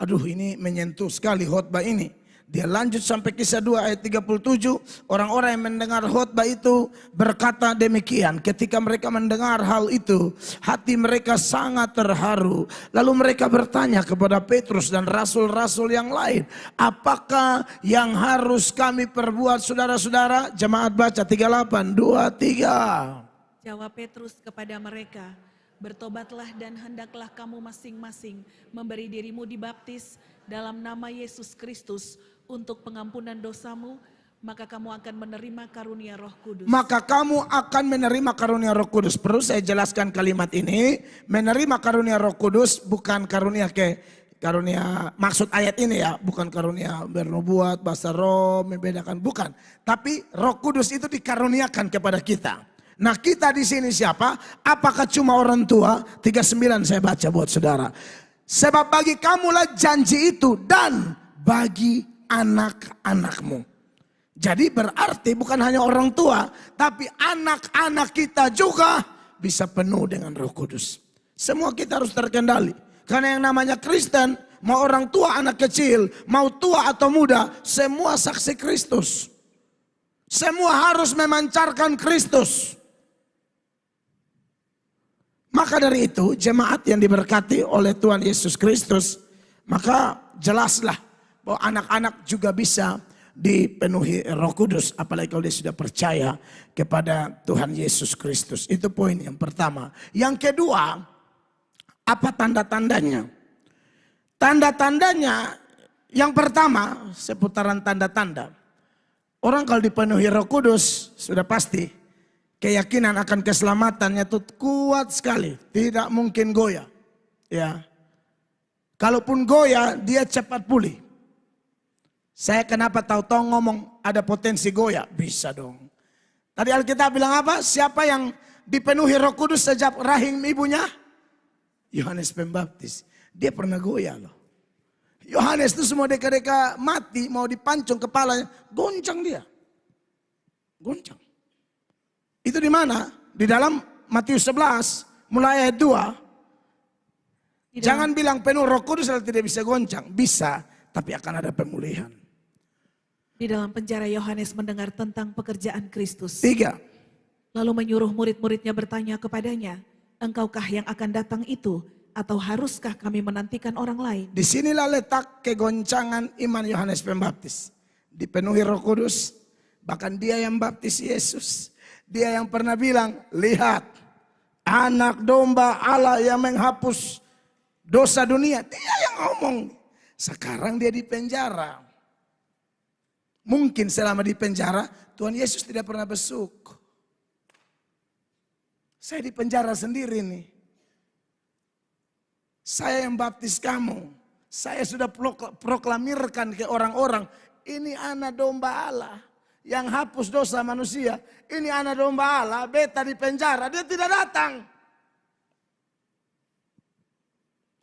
aduh ini menyentuh sekali khotbah ini. Dia lanjut sampai Kisah 2 ayat 37. Orang-orang yang mendengar khotbah itu berkata demikian. Ketika mereka mendengar hal itu, hati mereka sangat terharu. Lalu mereka bertanya kepada Petrus dan rasul-rasul yang lain, apakah yang harus kami perbuat saudara-saudara? Jemaat baca 38, 2, 3. Jawab Petrus kepada mereka, bertobatlah dan hendaklah kamu masing-masing memberi dirimu dibaptis dalam nama Yesus Kristus untuk pengampunan dosamu, maka kamu akan menerima karunia Roh Kudus. Maka kamu akan menerima karunia Roh Kudus. Perlu saya jelaskan kalimat ini, menerima karunia Roh Kudus bukan karunia maksud ayat ini ya, bukan karunia bernubuat, bahasa roh, membedakan, bukan. Tapi Roh Kudus itu dikaruniakan kepada kita. Nah kita di sini siapa? Apakah cuma orang tua? 39 saya baca buat saudara. Sebab bagi kamulah janji itu dan bagi anak-anakmu. Jadi berarti bukan hanya orang tua, tapi anak-anak kita juga bisa penuh dengan Roh Kudus. Semua kita harus terkendali. Karena yang namanya Kristen, mau orang tua, anak kecil, mau tua atau muda, semua saksi Kristus. Semua harus memancarkan Kristus. Maka dari itu, jemaat yang diberkati oleh Tuhan Yesus Kristus, maka jelaslah bahwa anak-anak juga bisa dipenuhi Roh Kudus, apalagi kalau dia sudah percaya kepada Tuhan Yesus Kristus. Itu poin yang pertama. Yang kedua, apa tanda-tandanya? Tanda-tandanya yang pertama, seputaran tanda-tanda. Orang kalau dipenuhi Roh Kudus sudah pasti keyakinan akan keselamatannya itu kuat sekali, tidak mungkin goyah. Ya. Kalaupun goyah, dia cepat pulih. Saya kenapa tahu-tahu ngomong ada potensi goyah? Bisa dong. Tadi Alkitab bilang apa? Siapa yang dipenuhi Roh Kudus sejak rahim ibunya? Yohanes Pembaptis. Dia pernah goyah loh. Yohanes itu semua deka-deka mati, mau dipancung kepalanya, goncang dia. Goncang. Itu di mana? Di dalam Matius 11, mulai ayat 2. Jangan bilang penuh Roh Kudus kalau tidak bisa goncang. Bisa, tapi akan ada pemulihan. Di dalam penjara Yohanes mendengar tentang pekerjaan Kristus. 3. Lalu menyuruh murid-muridnya bertanya kepadanya, engkaukah yang akan datang itu? Atau haruskah kami menantikan orang lain? Disinilah letak kegoncangan iman Yohanes Pembaptis. Dipenuhi Roh Kudus, bahkan dia yang baptis Yesus. Dia yang pernah bilang, lihat anak domba Allah yang menghapus dosa dunia. Dia yang ngomong. Sekarang dia di penjara. Mungkin selama di penjara Tuhan Yesus tidak pernah besuk. Saya di penjara sendiri nih. Saya yang baptis kamu. Saya sudah proklamirkan ke orang-orang. Ini anak domba Allah yang hapus dosa manusia. Ini anak domba Allah, beta di penjara. Dia tidak datang.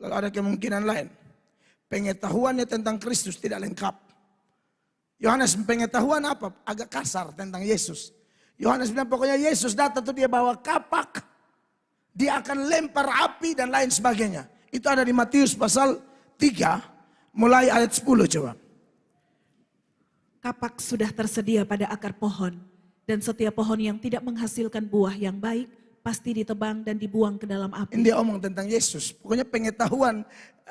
Lalu ada kemungkinan lain. Pengetahuannya tentang Kristus tidak lengkap. Yohanes pengetahuan apa? Agak kasar tentang Yesus. Yohanes bilang pokoknya Yesus datang tuh dia bawa kapak. Dia akan lempar api dan lain sebagainya. Itu ada di Matius pasal 3 mulai ayat 10 coba. Kapak sudah tersedia pada akar pohon. Dan setiap pohon yang tidak menghasilkan buah yang baik pasti ditebang dan dibuang ke dalam api. Ini dia omong tentang Yesus. Pokoknya pengetahuan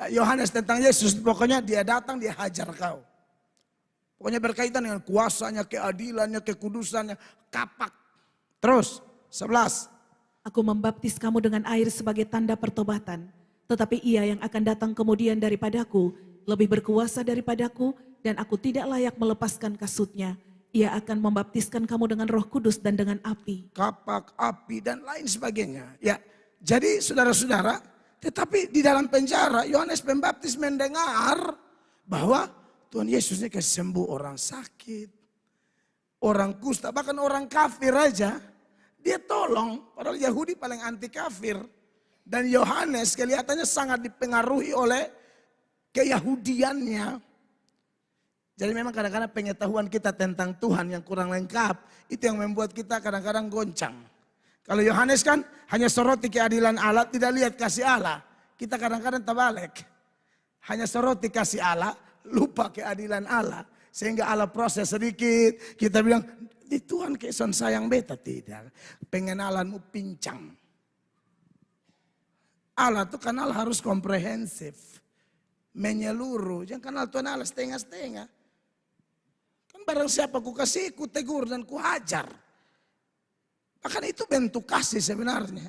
Yohanes tentang Yesus. Pokoknya dia datang dia hajar kau. Pokoknya berkaitan dengan kuasanya, keadilannya, kekudusannya, kapak. Terus, 11. Aku membaptis kamu dengan air sebagai tanda pertobatan. Tetapi ia yang akan datang kemudian daripadaku, lebih berkuasa daripadaku, dan aku tidak layak melepaskan kasutnya. Ia akan membaptiskan kamu dengan Roh Kudus dan dengan api. Kapak, api, dan lain sebagainya. Ya, jadi saudara-saudara, tetapi di dalam penjara, Yohanes Pembaptis mendengar bahwa Tuhan Yesus ini kesembuh orang sakit, orang kusta, bahkan orang kafir aja. Dia tolong, padahal Yahudi paling anti kafir. Dan Yohanes kelihatannya sangat dipengaruhi oleh keyahudiannya. Jadi memang kadang-kadang pengetahuan kita tentang Tuhan yang kurang lengkap, itu yang membuat kita kadang-kadang goncang. Kalau Yohanes kan hanya soroti keadilan Allah, tidak lihat kasih Allah. Kita kadang-kadang terbalik. Hanya soroti kasih Allah, lupa keadilan Allah. Sehingga Allah proses sedikit, kita bilang, di Tuhan keson sayang beta. Tidak, pengenalanmu pincang. Allah itu kenal harus komprehensif, menyeluruh. Jangan kenal Tuhan Allah setengah-setengah. Kan barang siapa ku kasih, ku tegur dan ku hajar. Bahkan itu bentuk kasih sebenarnya.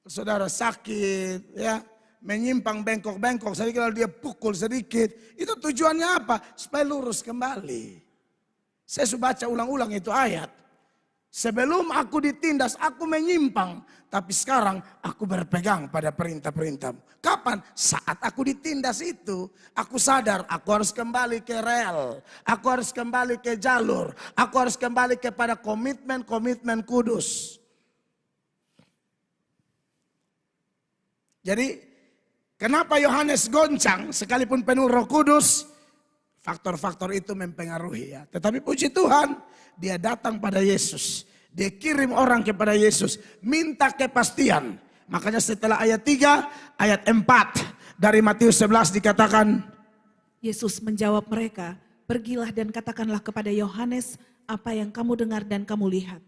Saudara sakit, ya, menyimpang bengkok-bengkok, sedikit lalu dia pukul sedikit. Itu tujuannya apa? Supaya lurus kembali. Saya sudah baca ulang-ulang itu ayat. Sebelum aku ditindas, aku menyimpang. Tapi sekarang aku berpegang pada perintah-perintahmu. Kapan? Saat aku ditindas itu. Aku sadar aku harus kembali ke rel. Aku harus kembali ke jalur. Aku harus kembali kepada komitmen-komitmen kudus. Jadi kenapa Yohanes goncang sekalipun penuh Roh Kudus? Faktor-faktor itu mempengaruhi ya. Tetapi puji Tuhan, dia datang pada Yesus. Dia kirim orang kepada Yesus, minta kepastian. Makanya setelah ayat 3, ayat 4 dari Matius 11 dikatakan, Yesus menjawab mereka, pergilah dan katakanlah kepada Yohanes apa yang kamu dengar dan kamu lihat.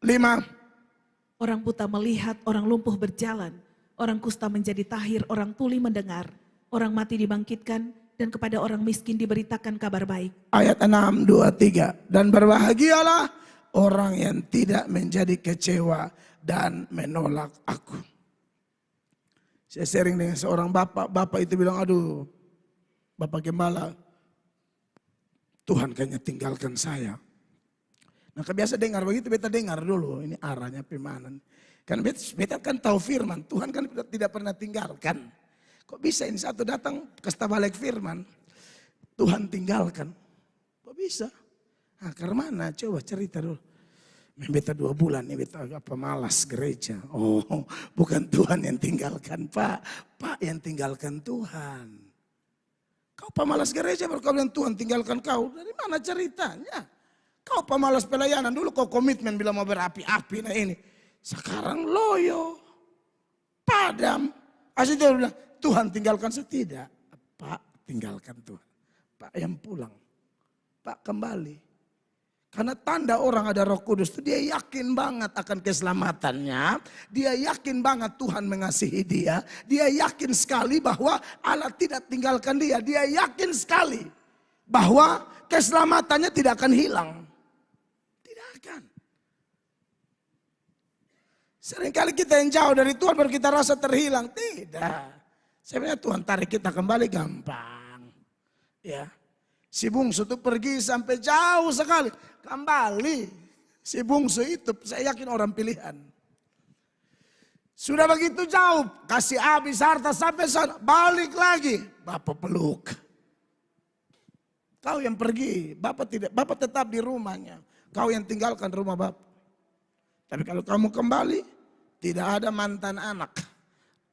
5. Orang buta melihat, orang lumpuh berjalan, orang kusta menjadi tahir, orang tuli mendengar, orang mati dibangkitkan, dan kepada orang miskin diberitakan kabar baik. Ayat 6, 2, 3. Dan berbahagialah orang yang tidak menjadi kecewa dan menolak aku. Saya sharing dengan seorang bapak itu bilang, aduh Bapak Gembala, Tuhan kayaknya tinggalkan saya. Nah kebiasa dengar begitu, beta dengar dulu, ini arahnya firman. Kan beta kan tahu firman, Tuhan kan tidak pernah tinggalkan. Kok bisa ini satu datang kasih balik firman, Tuhan tinggalkan. Kok bisa? Nah karena mana? Coba cerita dulu. Beta 2 bulan nih beta apa malas gereja. Oh bukan Tuhan yang tinggalkan Pak, Pak yang tinggalkan Tuhan. Kau pemalas gereja baru kau bilang Tuhan tinggalkan kau. Dari mana ceritanya? Kau pemalas pelayanan dulu kau komitmen bila mau berapi-api nah ini. Sekarang loyo, padam. Asli dia bilang Tuhan tinggalkan saya. Tidak. Pak tinggalkan Tuhan. Pak yang pulang. Pak kembali. Karena tanda orang ada Roh Kudus itu dia yakin banget akan keselamatannya. Dia yakin banget Tuhan mengasihi dia. Dia yakin sekali bahwa Allah tidak tinggalkan dia. Dia yakin sekali bahwa keselamatannya tidak akan hilang. Tidak akan. Seringkali kita yang jauh dari Tuhan baru kita rasa terhilang. Tidak. Sebenarnya Tuhan tarik kita kembali gampang. Ya. Si bungsu itu pergi sampai jauh sekali. Kembali. Si bungsu itu saya yakin orang pilihan. Sudah begitu jauh. Kasih habis harta sampai sana. Balik lagi. Bapak peluk. Kau yang pergi. Bapak tetap di rumahnya. Kau yang tinggalkan rumah Bapak. Tapi kalau kamu kembali. Tidak ada mantan anak.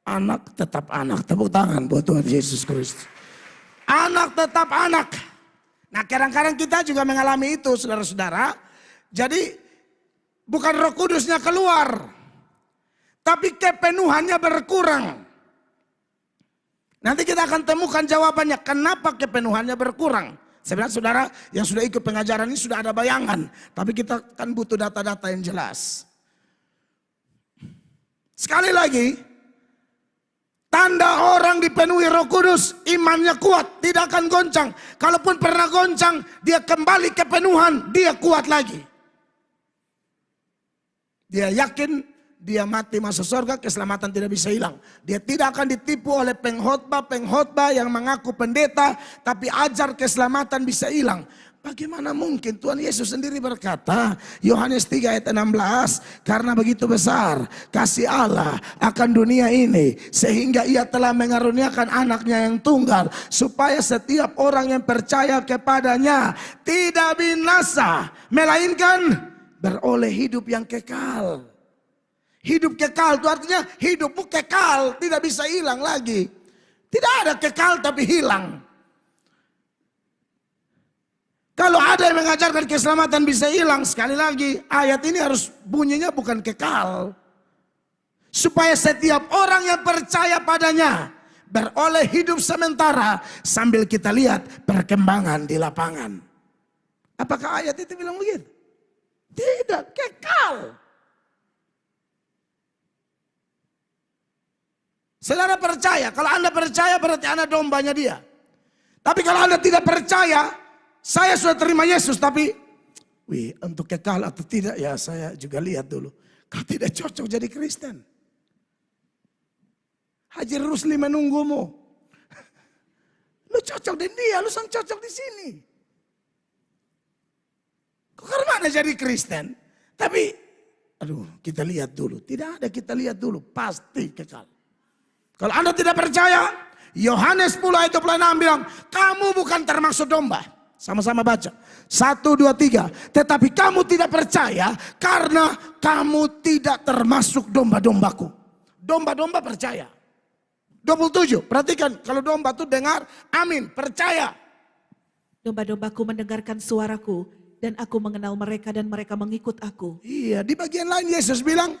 Anak tetap anak. Tepuk tangan buat Tuhan Yesus Kristus. Anak tetap anak. Nah kadang-kadang kita juga mengalami itu saudara-saudara. Jadi bukan Roh Kudusnya keluar. Tapi kepenuhannya berkurang. Nanti kita akan temukan jawabannya. Kenapa kepenuhannya berkurang. Sebenarnya saudara yang sudah ikut pengajaran ini sudah ada bayangan. Tapi kita kan butuh data-data yang jelas. Sekali lagi. Tanda orang dipenuhi Roh Kudus, imannya kuat, tidak akan goncang. Kalaupun pernah goncang, dia kembali kepenuhan, dia kuat lagi. Dia yakin dia mati masuk surga, keselamatan tidak bisa hilang. Dia tidak akan ditipu oleh pengkhotbah yang mengaku pendeta, tapi ajar keselamatan bisa hilang. Bagaimana mungkin Tuhan Yesus sendiri berkata, Yohanes 3 ayat 16, karena begitu besar kasih Allah akan dunia ini, sehingga ia telah mengaruniakan anaknya yang tunggal, supaya setiap orang yang percaya kepadanya tidak binasa, melainkan beroleh hidup yang kekal. Hidup kekal itu artinya hidupmu kekal, tidak bisa hilang lagi. Tidak ada kekal tapi hilang. Kalau ada yang mengajarkan keselamatan bisa hilang, sekali lagi ayat ini harus bunyinya bukan kekal. Supaya setiap orang yang percaya padanya beroleh hidup sementara sambil kita lihat perkembangan di lapangan. Apakah ayat itu bilang begitu? Tidak, kekal. Saudara percaya, kalau Anda percaya berarti Anda dombanya dia. Tapi kalau Anda tidak percaya, saya sudah terima Yesus tapi untuk kekal atau tidak ya saya juga lihat dulu. Kau tidak cocok jadi Kristen. Haji Rusli menunggumu. Lu cocok di dia, lu sang cocok di sini. Kau ke mana jadi Kristen? Tapi aduh kita lihat dulu. Tidak ada kita lihat dulu, pasti kekal. Kalau Anda tidak percaya, Yohanes 10 ayat 26 bilang, kamu bukan termasuk domba. Sama-sama baca. 1, 2, 3. Tetapi kamu tidak percaya karena kamu tidak termasuk domba-dombaku. Domba-domba percaya. 27. Perhatikan kalau domba itu dengar, amin, percaya. Domba-dombaku mendengarkan suaraku. Dan aku mengenal mereka dan mereka mengikut aku. Iya, di bagian lain Yesus bilang,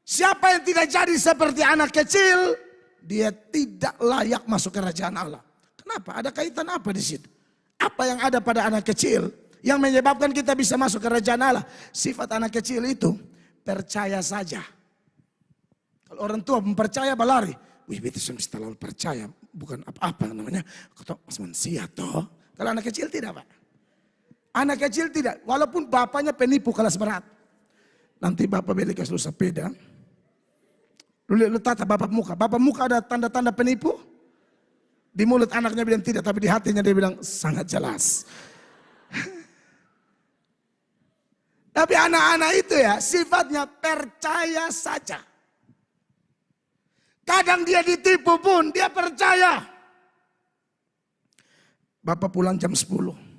siapa yang tidak jadi seperti anak kecil, dia tidak layak masuk kerajaan Allah. Kenapa? Ada kaitan apa di situ? Apa yang ada pada anak kecil yang menyebabkan kita bisa masuk kerajaan Allah? Sifat anak kecil itu percaya saja. Kalau orang tua mempercaya balari, wih betul mesti terlalu percaya, bukan apa-apa namanya, kata manusia toh. Kalau anak kecil tidak, Pak. Anak kecil tidak, walaupun bapaknya penipu kelas berat. Nanti bapak beli kasih lu sepeda, lu tata bapak muka ada tanda-tanda penipu. Di mulut anaknya bilang tidak, tapi di hatinya dia bilang sangat jelas. Tapi anak-anak itu ya sifatnya percaya saja. Kadang dia ditipu pun dia percaya. Bapak pulang jam 10.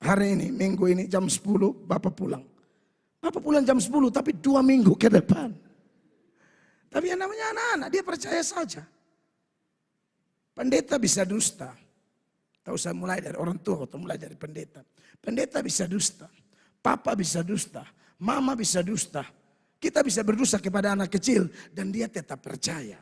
Hari ini, minggu ini jam 10 Bapak pulang. Bapak pulang jam 10 tapi 2 minggu ke depan. Tapi yang namanya anak-anak dia percaya saja. Pendeta bisa dusta. Tak usah mulai dari orang tua atau mulai dari pendeta. Pendeta bisa dusta. Papa bisa dusta. Mama bisa dusta. Kita bisa berdusta kepada anak kecil dan dia tetap percaya.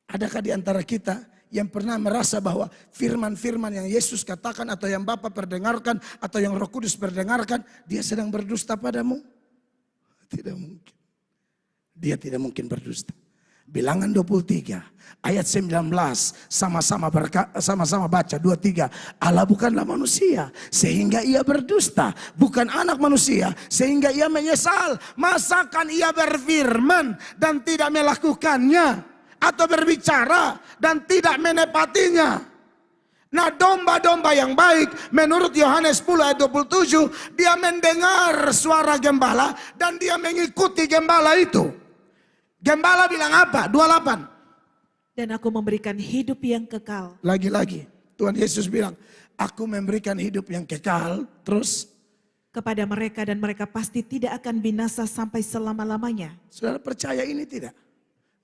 Adakah di antara kita yang pernah merasa bahwa firman-firman yang Yesus katakan atau yang Bapa perdengarkan atau yang Roh Kudus perdengarkan, dia sedang berdusta padamu? Tidak mungkin. Dia tidak mungkin berdusta. Bilangan 23 ayat 19 sama-sama baca 23. Allah bukanlah manusia sehingga ia berdusta, bukan anak manusia sehingga ia menyesal. Masakan ia berfirman dan tidak melakukannya, atau berbicara dan tidak menepatinya? Nah, domba-domba yang baik menurut Yohanes 10 ayat 27, dia mendengar suara gembala dan dia mengikuti gembala itu. Gembala bilang apa? 28. Dan aku memberikan hidup yang kekal. Lagi-lagi Tuhan Yesus bilang, aku memberikan hidup yang kekal. Terus? Kepada mereka dan mereka pasti tidak akan binasa sampai selama-lamanya. Saudara percaya ini tidak?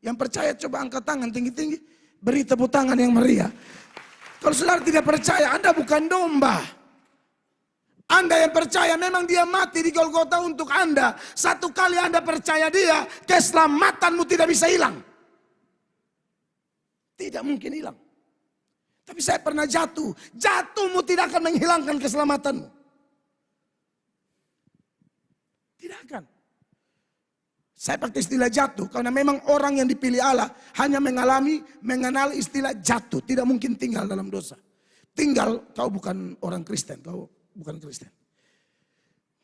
Yang percaya coba angkat tangan tinggi-tinggi. Beri tepuk tangan yang meriah. Kalau saudara tidak percaya, Anda bukan domba. Anda yang percaya memang dia mati di Golgota untuk Anda. Satu kali Anda percaya dia, keselamatanmu tidak bisa hilang. Tidak mungkin hilang. Tapi saya pernah jatuh. Jatuhmu tidak akan menghilangkan keselamatanmu. Tidak akan. Saya pakai istilah jatuh karena memang orang yang dipilih Allah hanya mengenal istilah jatuh. Tidak mungkin tinggal dalam dosa. Tinggal kau bukan orang Kristen, kau bukan Kristen.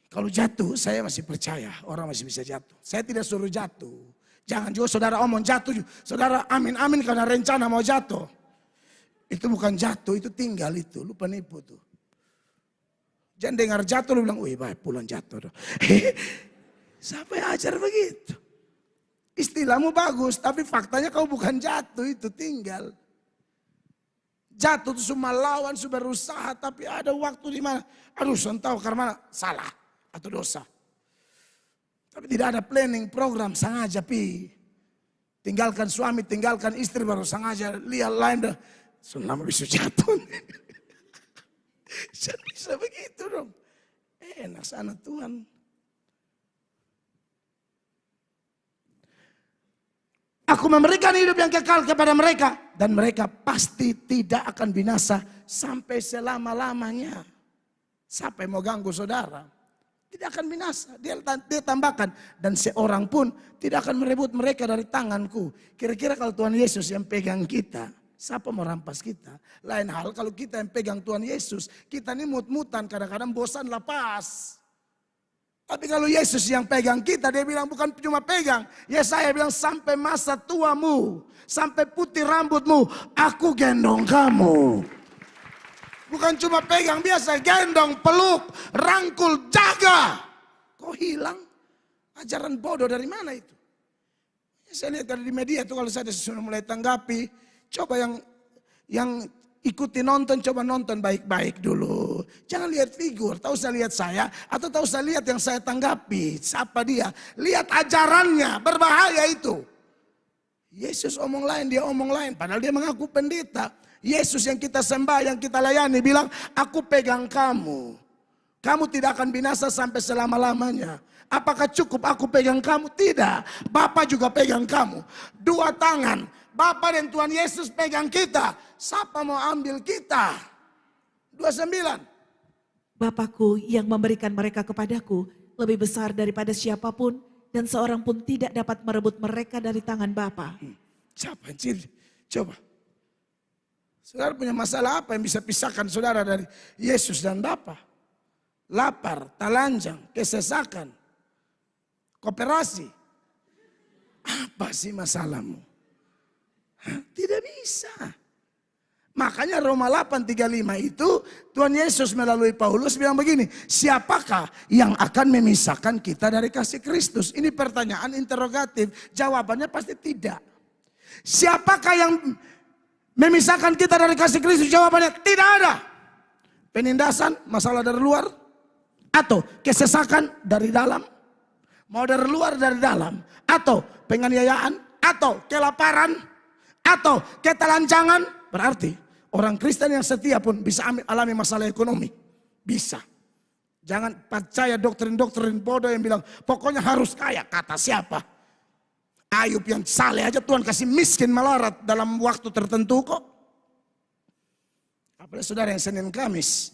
Kalau jatuh saya masih percaya orang masih bisa jatuh. Saya tidak suruh jatuh. Jangan juga saudara omong jatuh. Saudara amin karena rencana mau jatuh. Itu bukan jatuh, itu tinggal itu. Lu penipu tuh. Jangan dengar jatuh lu bilang, wih baik pulang jatuh. Siapa yang ajar begitu? Istilahmu bagus, tapi faktanya kau bukan jatuh, itu tinggal. Jatuh itu semua lawan, sudah berusaha, tapi ada waktu di mana, aduh tahu karena salah atau dosa. Tapi tidak ada planning program, sengaja pi. Tinggalkan suami, tinggalkan istri, baru sengaja lihat lain dah. Selama bisa jatuh. Bisa begitu dong. Enak sana Tuhan. Aku memberikan hidup yang kekal kepada mereka. Dan mereka pasti tidak akan binasa sampai selama-lamanya. Siapa yang mau ganggu saudara? Tidak akan binasa. Dia tambahkan. Dan seorang pun tidak akan merebut mereka dari tanganku. Kira-kira kalau Tuhan Yesus yang pegang kita, siapa mau rampas kita? Lain hal kalau kita yang pegang Tuhan Yesus, kita ini mut-mutan, kadang-kadang bosan lepas. Tapi kalau Yesus yang pegang kita, dia bilang bukan cuma pegang. Yesaya bilang sampai masa tuamu, sampai putih rambutmu, aku gendong kamu. Bukan cuma pegang biasa, gendong, peluk, rangkul, jaga. Kok hilang? Ajaran bodoh dari mana itu? Saya lihat di media itu kalau saya sudah mulai tanggapi, coba yang ikuti nonton, coba nonton baik-baik dulu. Jangan lihat figur, tak usah lihat saya, atau tak usah lihat yang saya tanggapi. Siapa dia? Lihat ajarannya, berbahaya itu. Yesus omong lain, dia omong lain. Padahal dia mengaku pendeta. Yesus yang kita sembah, yang kita layani bilang, aku pegang kamu. Kamu tidak akan binasa sampai selama-lamanya. Apakah cukup aku pegang kamu? Tidak. Bapa juga pegang kamu. Dua tangan. Bapa dan Tuhan Yesus pegang kita. Siapa mau ambil kita? 29. Bapakku yang memberikan mereka kepadaku lebih besar daripada siapapun, dan seorang pun tidak dapat merebut mereka dari tangan Bapa. Siapa? Coba. Saudara punya masalah apa yang bisa pisahkan saudara dari Yesus dan Bapa? Lapar, telanjang, kesesakan, kooperasi. Apa sih masalahmu? Tidak bisa. Makanya Roma 8:35 itu Tuhan Yesus melalui Paulus bilang begini, siapakah yang akan memisahkan kita dari kasih Kristus? Ini pertanyaan interrogatif, jawabannya pasti tidak. Siapakah yang memisahkan kita dari kasih Kristus? Jawabannya tidak ada. Penindasan, masalah dari luar, atau kesesakan dari dalam, mau dari luar dari dalam, atau penganiayaan, atau kelaparan, atau ketelanjangan. Berarti orang Kristen yang setia pun bisa alami masalah ekonomi. Bisa. Jangan percaya doktrin-doktrin bodoh yang bilang pokoknya harus kaya. Kata siapa? Ayub yang saleh aja Tuhan kasih miskin melarat dalam waktu tertentu kok. Apalagi saudara yang Senin Kamis.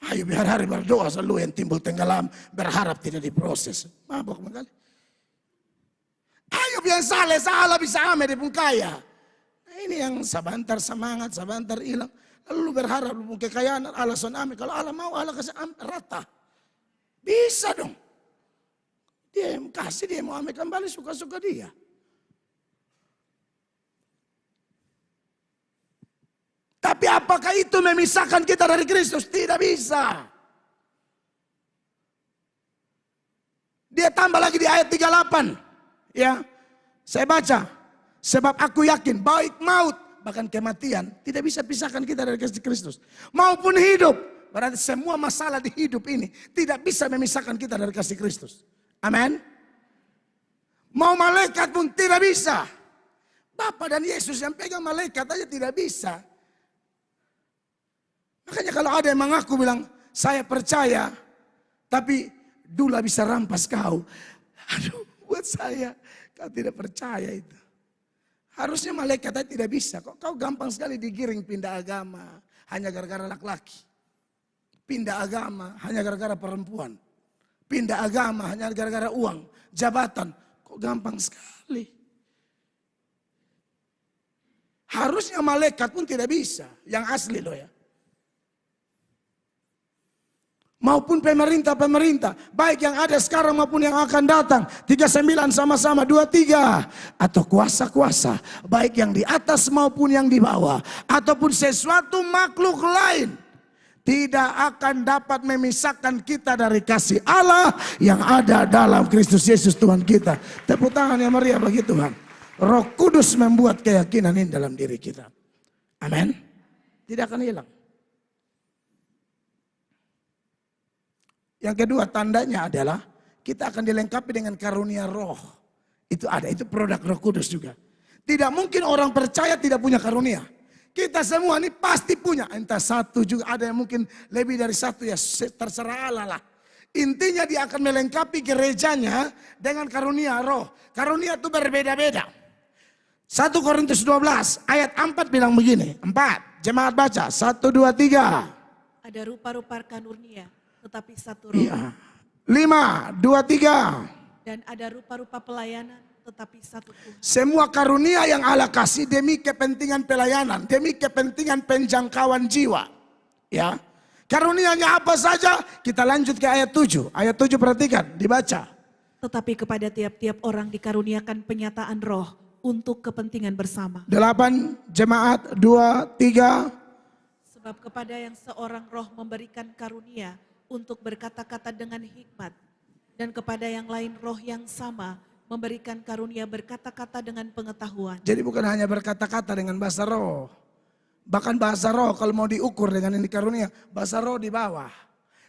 Ayub hari-hari berdoa, selalu yang timbul tenggelam berharap tidak diproses. Mabok sekali. Ayub yang saleh salah bisa ame dia pun kaya. Nah, ini yang sebentar semangat, sebentar hilang. Lalu lu berharap lu punya kekayaan, alasan ame. Kalau Allah mau Allah kasih rata. Bisa dong. Dia yang kasih, dia mau ame kembali suka-suka dia. Tapi apakah itu memisahkan kita dari Kristus? Tidak bisa. Dia tambah lagi di ayat 38. Ya, saya baca. Sebab aku yakin baik maut, bahkan kematian tidak bisa pisahkan kita dari kasih Kristus. Maupun hidup. Berarti semua masalah di hidup ini tidak bisa memisahkan kita dari kasih Kristus. Amin. Mau malaikat pun tidak bisa. Bapa dan Yesus yang pegang malaikat aja tidak bisa. Makanya kalau ada yang mengaku bilang, saya percaya, tapi dula bisa rampas kau. Aduh, buat saya, kau tidak percaya itu. Harusnya malaikat aja tidak bisa. Kau gampang sekali digiring pindah agama, hanya gara-gara laki-laki. Pindah agama, hanya gara-gara perempuan. Pindah agama, hanya gara-gara uang, jabatan. Kok gampang sekali. Harusnya malaikat pun tidak bisa, yang asli loh ya. Maupun pemerintah-pemerintah, baik yang ada sekarang maupun yang akan datang. 39 sama-sama, 23. Atau kuasa-kuasa, baik yang di atas maupun yang di bawah. Ataupun sesuatu makhluk lain. Tidak akan dapat memisahkan kita dari kasih Allah yang ada dalam Kristus Yesus Tuhan kita. Tepuk tangan yang meriah bagi Tuhan. Roh Kudus membuat keyakinan ini dalam diri kita. Amin. Tidak akan hilang. Yang kedua tandanya adalah kita akan dilengkapi dengan karunia roh. Itu ada, itu produk Roh Kudus juga. Tidak mungkin orang percaya tidak punya karunia. Kita semua ini pasti punya. Entah satu juga, ada yang mungkin lebih dari satu ya, terserah Allah lah. Intinya dia akan melengkapi gerejanya dengan karunia roh. Karunia itu berbeda-beda. 1 Korintus 12 ayat 4 bilang begini. 4, jemaat baca. 1, 2, 3. Ada rupa-rupa karunia, tetapi satu roh. Iya. 5, 2, 3. Dan ada rupa-rupa pelayanan, tetapi satu Tuhan. Semua karunia yang Allah kasih demi kepentingan pelayanan, demi kepentingan penjangkauan jiwa. Ya. Karunianya apa saja? Kita lanjut ke ayat 7. Ayat 7 perhatikan, dibaca. Tetapi kepada tiap-tiap orang dikaruniakan penyataan roh untuk kepentingan bersama. 8, jemaat 2, 3. Sebab kepada yang seorang roh memberikan karunia untuk berkata-kata dengan hikmat. Dan kepada yang lain roh yang sama memberikan karunia berkata-kata dengan pengetahuan. Jadi bukan hanya berkata-kata dengan bahasa roh. Bahkan bahasa roh kalau mau diukur dengan ini karunia, bahasa roh di bawah.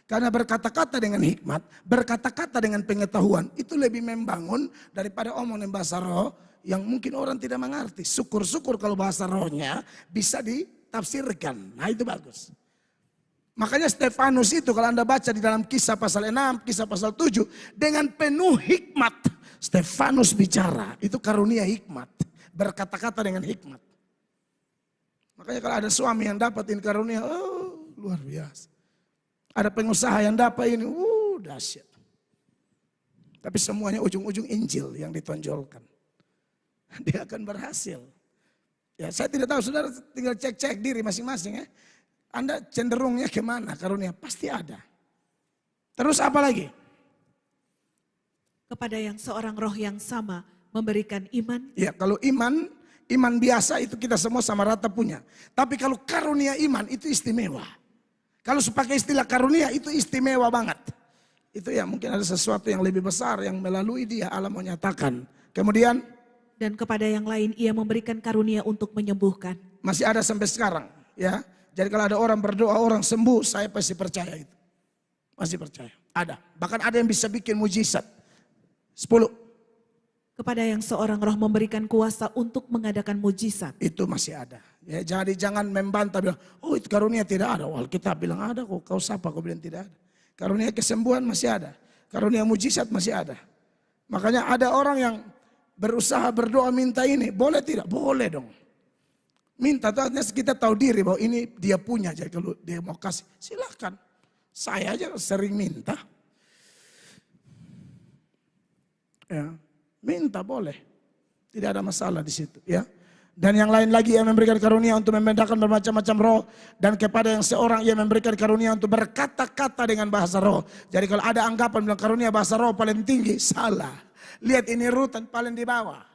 Karena berkata-kata dengan hikmat, berkata-kata dengan pengetahuan, itu lebih membangun daripada omongan bahasa roh yang mungkin orang tidak mengerti. Syukur-syukur kalau bahasa rohnya bisa tafsirkan. Nah itu bagus. Makanya Stefanus itu kalau Anda baca di dalam Kisah pasal 6, Kisah pasal 7. Dengan penuh hikmat Stefanus bicara. Itu karunia hikmat. Berkata-kata dengan hikmat. Makanya kalau ada suami yang dapatin karunia, oh luar biasa. Ada pengusaha yang dapat ini, dahsyat. Tapi semuanya ujung-ujung Injil yang ditonjolkan. Dia akan berhasil. Ya, saya tidak tahu, saudara tinggal cek-cek diri masing-masing ya. Anda cenderungnya kemana karunia? Pasti ada. Terus apa lagi? Kepada yang seorang roh yang sama memberikan iman. Ya, kalau iman biasa itu kita semua sama rata punya. Tapi kalau karunia iman itu istimewa. Kalau pakai istilah karunia itu istimewa banget. Itu ya mungkin ada sesuatu yang lebih besar yang melalui dia Allah mau nyatakan. Kemudian. Dan kepada yang lain ia memberikan karunia untuk menyembuhkan. Masih ada sampai sekarang ya. Jadi kalau ada orang berdoa orang sembuh saya pasti percaya itu. Masih percaya. Ada. Bahkan ada yang bisa bikin mujizat. 10. Kepada yang seorang roh memberikan kuasa untuk mengadakan mujizat. Itu masih ada. Ya, jadi jangan membantah bilang, oh itu karunia tidak ada. Wah kita bilang ada kok, kau sapa kau bilang tidak ada. Karunia kesembuhan masih ada. Karunia mujizat masih ada. Makanya ada orang yang berusaha berdoa minta ini. Boleh tidak? Boleh dong. Minta, artinya kita tahu diri bahwa ini dia punya. Jadi kalau dia mau kasih, silakan. Saya aja sering minta. Ya, minta boleh. Tidak ada masalah di situ ya. Dan yang lain lagi yang memberikan karunia untuk membedakan bermacam-macam roh. Dan kepada yang seorang ia memberikan karunia untuk berkata-kata dengan bahasa roh. Jadi kalau ada anggapan bilang karunia bahasa roh paling tinggi, salah. Lihat ini rutan paling di bawah.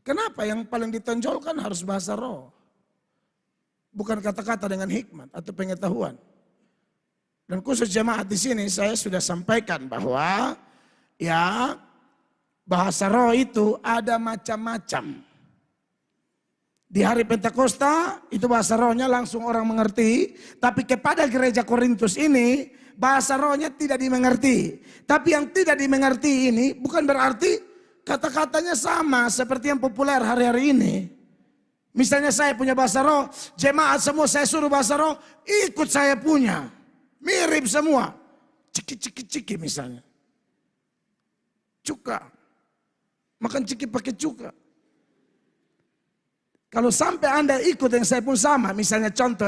Kenapa yang paling ditonjolkan harus bahasa roh? Bukan kata-kata dengan hikmat atau pengetahuan. Dan khusus jemaat di sini saya sudah sampaikan bahwa ya bahasa roh itu ada macam-macam. Di hari Pentakosta itu bahasa rohnya langsung orang mengerti. Tapi kepada gereja Korintus ini bahasa rohnya tidak dimengerti. Tapi yang tidak dimengerti ini bukan berarti kata-katanya sama seperti yang populer hari-hari ini. Misalnya saya punya bahasa roh, jemaat semua saya suruh bahasa roh, ikut saya punya. Mirip semua. Ciki-ciki-ciki misalnya. Cuka. Makan ciki pakai cuka. Kalau sampai Anda ikut yang saya pun sama, misalnya contoh,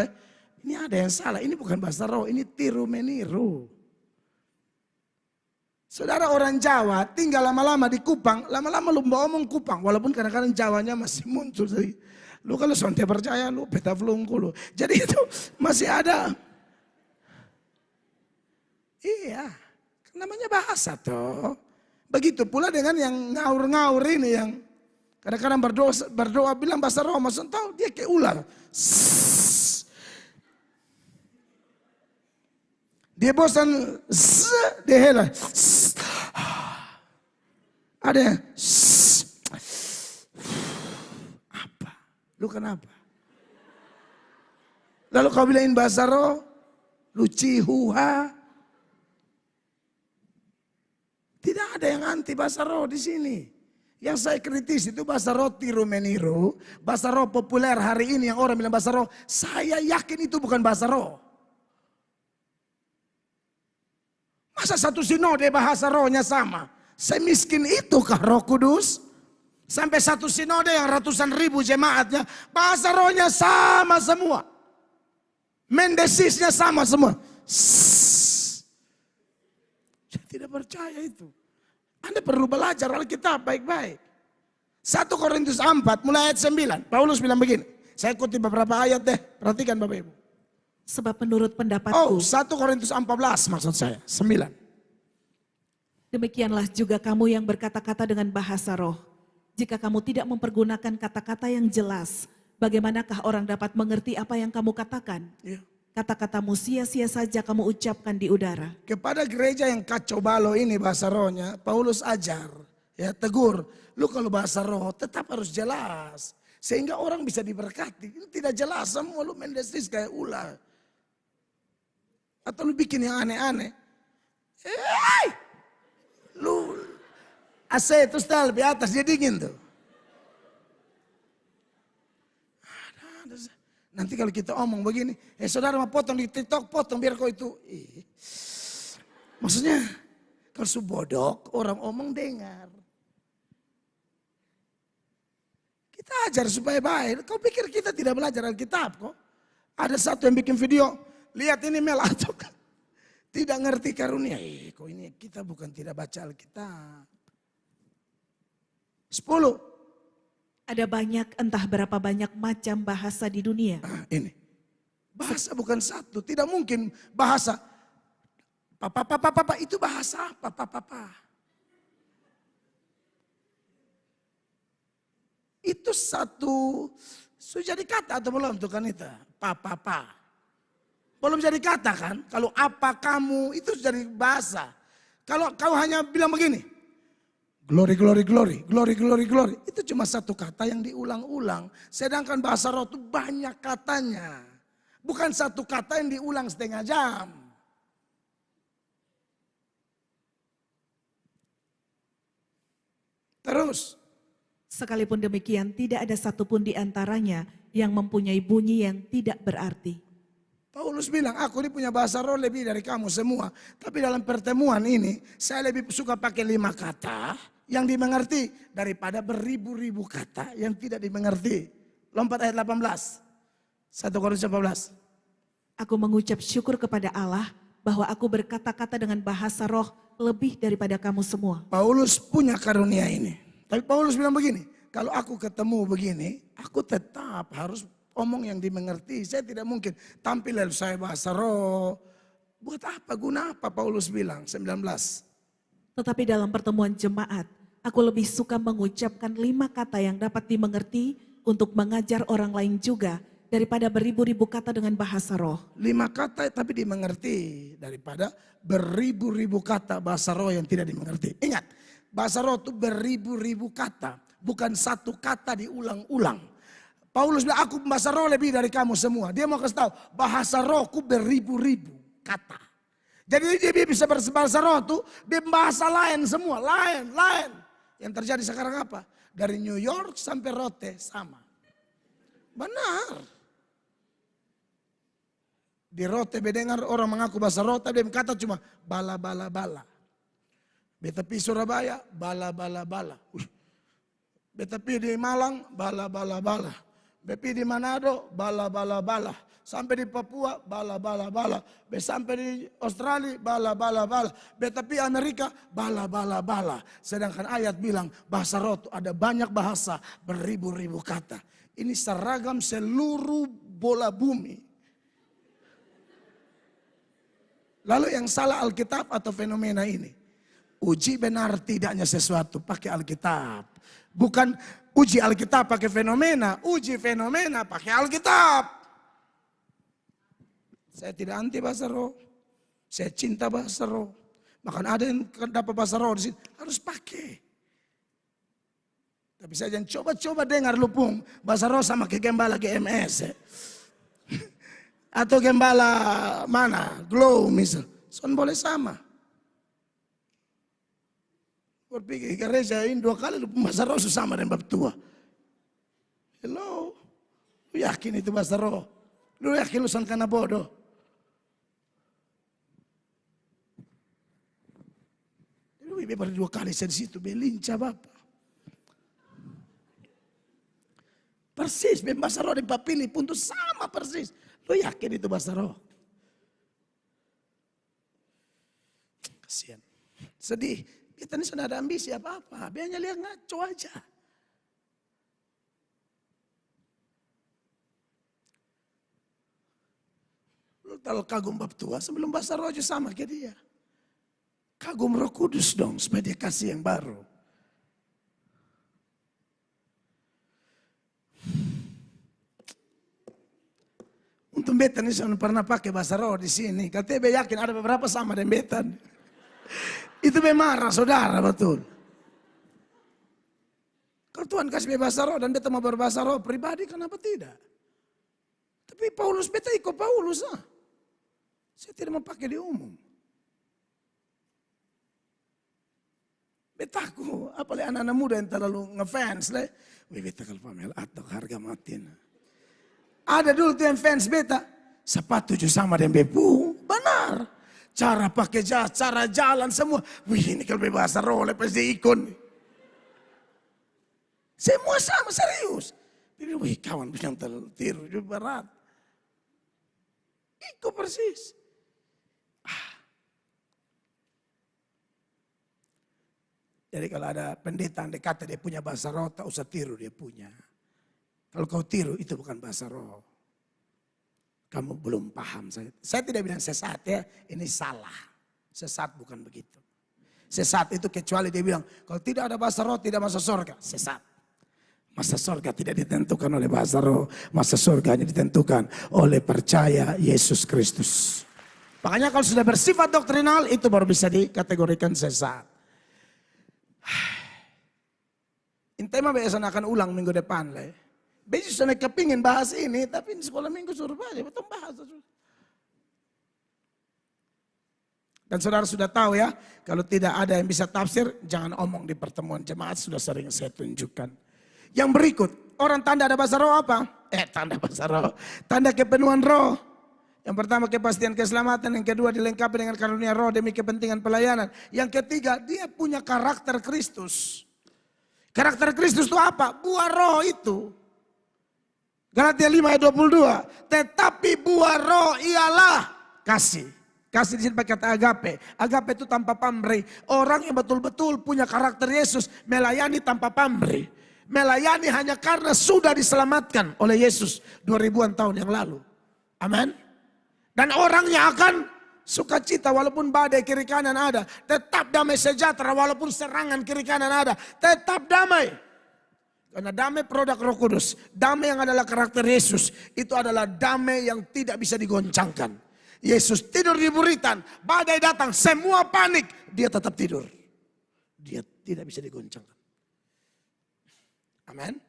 ini ada yang salah, ini bukan bahasa roh, ini tiru meniru. Saudara orang Jawa tinggal lama-lama di Kupang, lama-lama lu mau omong Kupang, walaupun kadang-kadang Jawanya masih muncul. Lu kalau sonte percaya lu peta flungku lu. Jadi itu masih ada. Iya, namanya bahasa toh. Begitu pula dengan yang ngaur-ngaur ini yang kadang-kadang berdoa bilang bahasa roh, maksud tahu dia kayak ular. Dia bosan, dia hela. Ada yang, apa? Lu kenapa? Lalu kau bilangin bahasa roh, lu cihuha. Tidak ada yang anti bahasa roh di sini. Yang saya kritis itu bahasa roh tiru meniru. Bahasa roh populer hari ini yang orang bilang bahasa roh. Saya yakin itu bukan bahasa roh. Masa satu sinode bahasa rohnya sama? Semiskin itukah Roh Kudus? Sampai satu sinode yang ratusan ribu jemaatnya. Bahasa rohnya sama semua. Mendesisnya sama semua. Saya tidak percaya itu. Anda perlu belajar Alkitab baik-baik. 1 Korintus 4 mulai ayat 9. Paulus bilang begini. Saya kutip beberapa ayat deh. Perhatikan Bapak Ibu. Sebab menurut pendapatku. Oh 1 Korintus 14 maksud saya. 9. Demikianlah juga kamu yang berkata-kata dengan bahasa roh. Jika kamu tidak mempergunakan kata-kata yang jelas. Bagaimanakah orang dapat mengerti apa yang kamu katakan? Ya. Kata-katamu sia-sia saja kamu ucapkan di udara. Kepada gereja yang kacau balau ini bahasa rohnya, Paulus ajar, ya tegur. Lu kalau bahasa roh tetap harus jelas. Sehingga orang bisa diberkati. Ini tidak jelas, semua lu mendesis kayak ular. Atau lu bikin yang aneh-aneh. Lu AC itu style lebih atas, dia dingin tuh. Nanti kalau kita omong begini, saudara mau potong di TikTok, potong biar kau itu. Maksudnya, kalau subodok orang omong dengar. Kita ajar supaya baik. Kau pikir kita tidak belajar Alkitab kok? Ada satu yang bikin video, lihat ini Mel atau tidak ngerti karunia. Kok ini kita bukan tidak baca Alkitab. 10. Ada banyak, entah berapa banyak macam bahasa di dunia. Ini. Bahasa bukan satu. Tidak mungkin bahasa. Papa, itu bahasa apa? Papa. Itu satu. Sudah jadi kata atau belum tuh kan itu? Papa. Belum jadi kata kan? Kalau apa kamu, itu sudah jadi bahasa. Kalau kau hanya bilang begini. Glory. Itu cuma satu kata yang diulang-ulang. Sedangkan bahasa roh itu banyak katanya. Bukan satu kata yang diulang setengah jam. Terus. Sekalipun demikian, tidak ada satupun di antaranya yang mempunyai bunyi yang tidak berarti. Paulus bilang, aku ini punya bahasa roh lebih dari kamu semua. Tapi dalam pertemuan ini, saya lebih suka pakai 5 kata yang dimengerti daripada beribu-ribu kata yang tidak dimengerti. Lompat ayat 18. 1 Korintus 14. Aku mengucap syukur kepada Allah bahwa aku berkata-kata dengan bahasa roh lebih daripada kamu semua. Paulus punya karunia ini. Tapi Paulus bilang begini, kalau aku ketemu begini, aku tetap harus omong yang dimengerti. Saya tidak mungkin tampil lalu saya bahasa roh. Buat apa, guna apa Paulus bilang, 19. Tetapi dalam pertemuan jemaat, aku lebih suka mengucapkan 5 kata yang dapat dimengerti untuk mengajar orang lain juga daripada beribu-ribu kata dengan bahasa roh. 5 kata tapi dimengerti daripada beribu-ribu kata bahasa roh yang tidak dimengerti. Ingat, bahasa roh itu beribu-ribu kata, bukan satu kata diulang-ulang. Paulus bilang, aku bahasa roh lebih dari kamu semua. Dia mau kasih tahu, bahasa rohku beribu-ribu kata. Jadi dia bisa berbahasa roh tuh, dia bahasa lain semua, lain. Yang terjadi sekarang apa? Dari New York sampai Rote sama. Benar. Di Rote mendengar orang mengaku bahasa roh, tapi dia kata cuma bala. Betapi Surabaya, bala. Betapi di Malang, bala. Betapi di Manado, bala. Sampai di Papua, bala. Sampai di Australia, bala. Betapi Amerika, bala. Sedangkan ayat bilang bahasa roh itu ada banyak bahasa, beribu-ribu kata. Ini seragam seluruh bola bumi. Lalu yang salah Alkitab atau fenomena ini? Uji benar tidaknya sesuatu pakai Alkitab. Bukan uji Alkitab pakai fenomena, uji fenomena pakai Alkitab. Saya tidak anti bahasa roh. Saya cinta bahasa roh. Bahkan ada yang dapat bahasa roh di sini harus pakai. Tapi saya jangan coba-coba dengar lupung bahasa roh sama ke gembala GMS. Atau gembala mana, glow misal. Son boleh sama. Berpikir gereja ini 2 kali lupung bahasa roh sama dengan bab tua. Hello, lu yakin itu bahasa roh? Lu yakin lu sangkana bodoh? Lu baru 2 kali saya di situ, belinca bapak. Persis, bahasa roh di papili pun itu sama persis. Lu yakin itu bahasa roh? Kasihan. Sedih. Kita ini sudah ada ambisi apa-apa. Biarnya lihat ngaco aja. Lu kalau kagum bab tua sebelum bahasa roh aja sama kayak dia. Kagum Roh Kudus dong supaya dia kasih yang baru. Untuk betan ini saya pernah pakai bahasa roh di sini. Katanya yakin ada beberapa sama dengan betan. Itu marah saudara betul. Kalau Tuhan kasih bahasa roh dan beta mau berbahasa roh pribadi kenapa tidak? Tapi Paulus beta ikut Paulus ah. Saya tidak mau pakai di umum. Betaku, apalagi anak-anak muda yang terlalu ngefans. Beta kalau pamel atau harga mati. Ada dulu tuh yang fans beta. Sepatu juga sama dengan bepu. Benar. Cara pakai jas, cara jalan semua. Wih, ini kalau bahasa roh lepas di ikon. Semua sama, serius. Jadi, wih kawan yang tertiru juga berat. Ikut persis. Jadi kalau ada pendeta yang kata dia punya bahasa roh, tak usah tiru dia punya. Kalau kau tiru itu bukan bahasa roh. Kamu belum paham. Saya tidak bilang sesat ya, ini salah. Sesat bukan begitu. Sesat itu kecuali dia bilang, kalau tidak ada bahasa roh tidak masuk surga. Sesat. Masa surga tidak ditentukan oleh bahasa roh. Masa surga hanya ditentukan oleh percaya Yesus Kristus. Makanya kalau sudah bersifat doktrinal itu baru bisa dikategorikan sesat. Intema biasa akan ulang minggu depan lah. Biasa saya kepingin bahas ini, tapi di sekolah minggu suruh aja, betul bahas. Dan saudara sudah tahu ya, kalau tidak ada yang bisa tafsir, jangan omong di pertemuan jemaat, sudah sering saya tunjukkan. Yang berikut, orang tanda ada bahasa roh apa? Tanda bahasa roh, tanda kepenuhan roh. Yang pertama kepastian keselamatan, yang kedua dilengkapi dengan karunia roh demi kepentingan pelayanan. Yang ketiga dia punya karakter Kristus. Karakter Kristus itu apa? Buah roh itu. Galatia 5 ayat 22. Tetapi buah roh ialah kasih. Kasih di sini pakai kata agape. Agape itu tanpa pamrih. Orang yang betul-betul punya karakter Yesus melayani tanpa pamrih. Melayani hanya karena sudah diselamatkan oleh Yesus 2000-an tahun yang lalu. Amin. Dan orangnya akan sukacita walaupun badai kiri kanan ada. Tetap damai sejahtera walaupun serangan kiri kanan ada. Tetap damai. Karena damai produk Roh Kudus. Damai yang adalah karakter Yesus. Itu adalah damai yang tidak bisa digoncangkan. Yesus tidur di buritan. Badai datang. Semua panik. Dia tetap tidur. Dia tidak bisa digoncangkan. Amin.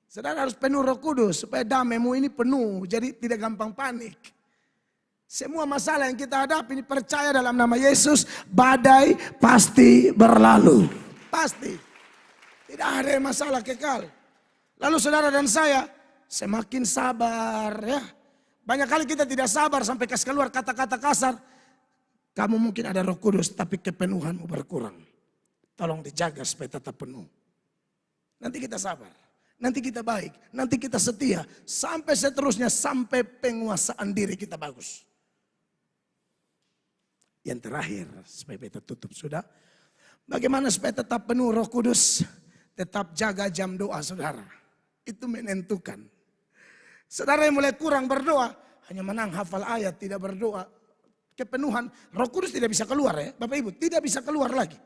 Saudara harus penuh Roh Kudus. Supaya damaimu ini penuh. Jadi tidak gampang panik. Semua masalah yang kita hadapi ini percaya dalam nama Yesus. Badai pasti berlalu. Pasti. Tidak ada yang masalah kekal. Lalu saudara dan saya semakin sabar ya. Banyak kali kita tidak sabar sampai kasih keluar kata-kata kasar. Kamu mungkin ada Roh Kudus tapi kepenuhanmu berkurang. Tolong dijaga supaya tetap penuh. Nanti kita sabar. Nanti kita baik. Nanti kita setia. Sampai seterusnya sampai penguasaan diri kita bagus. Yang terakhir, supaya kita tutup sudah. Bagaimana supaya tetap penuh Roh Kudus? Tetap jaga jam doa saudara. Itu menentukan. Saudara yang mulai kurang berdoa, hanya menang hafal ayat, tidak berdoa. Kepenuhan, Roh Kudus tidak bisa keluar ya. Bapak Ibu, tidak bisa keluar lagi.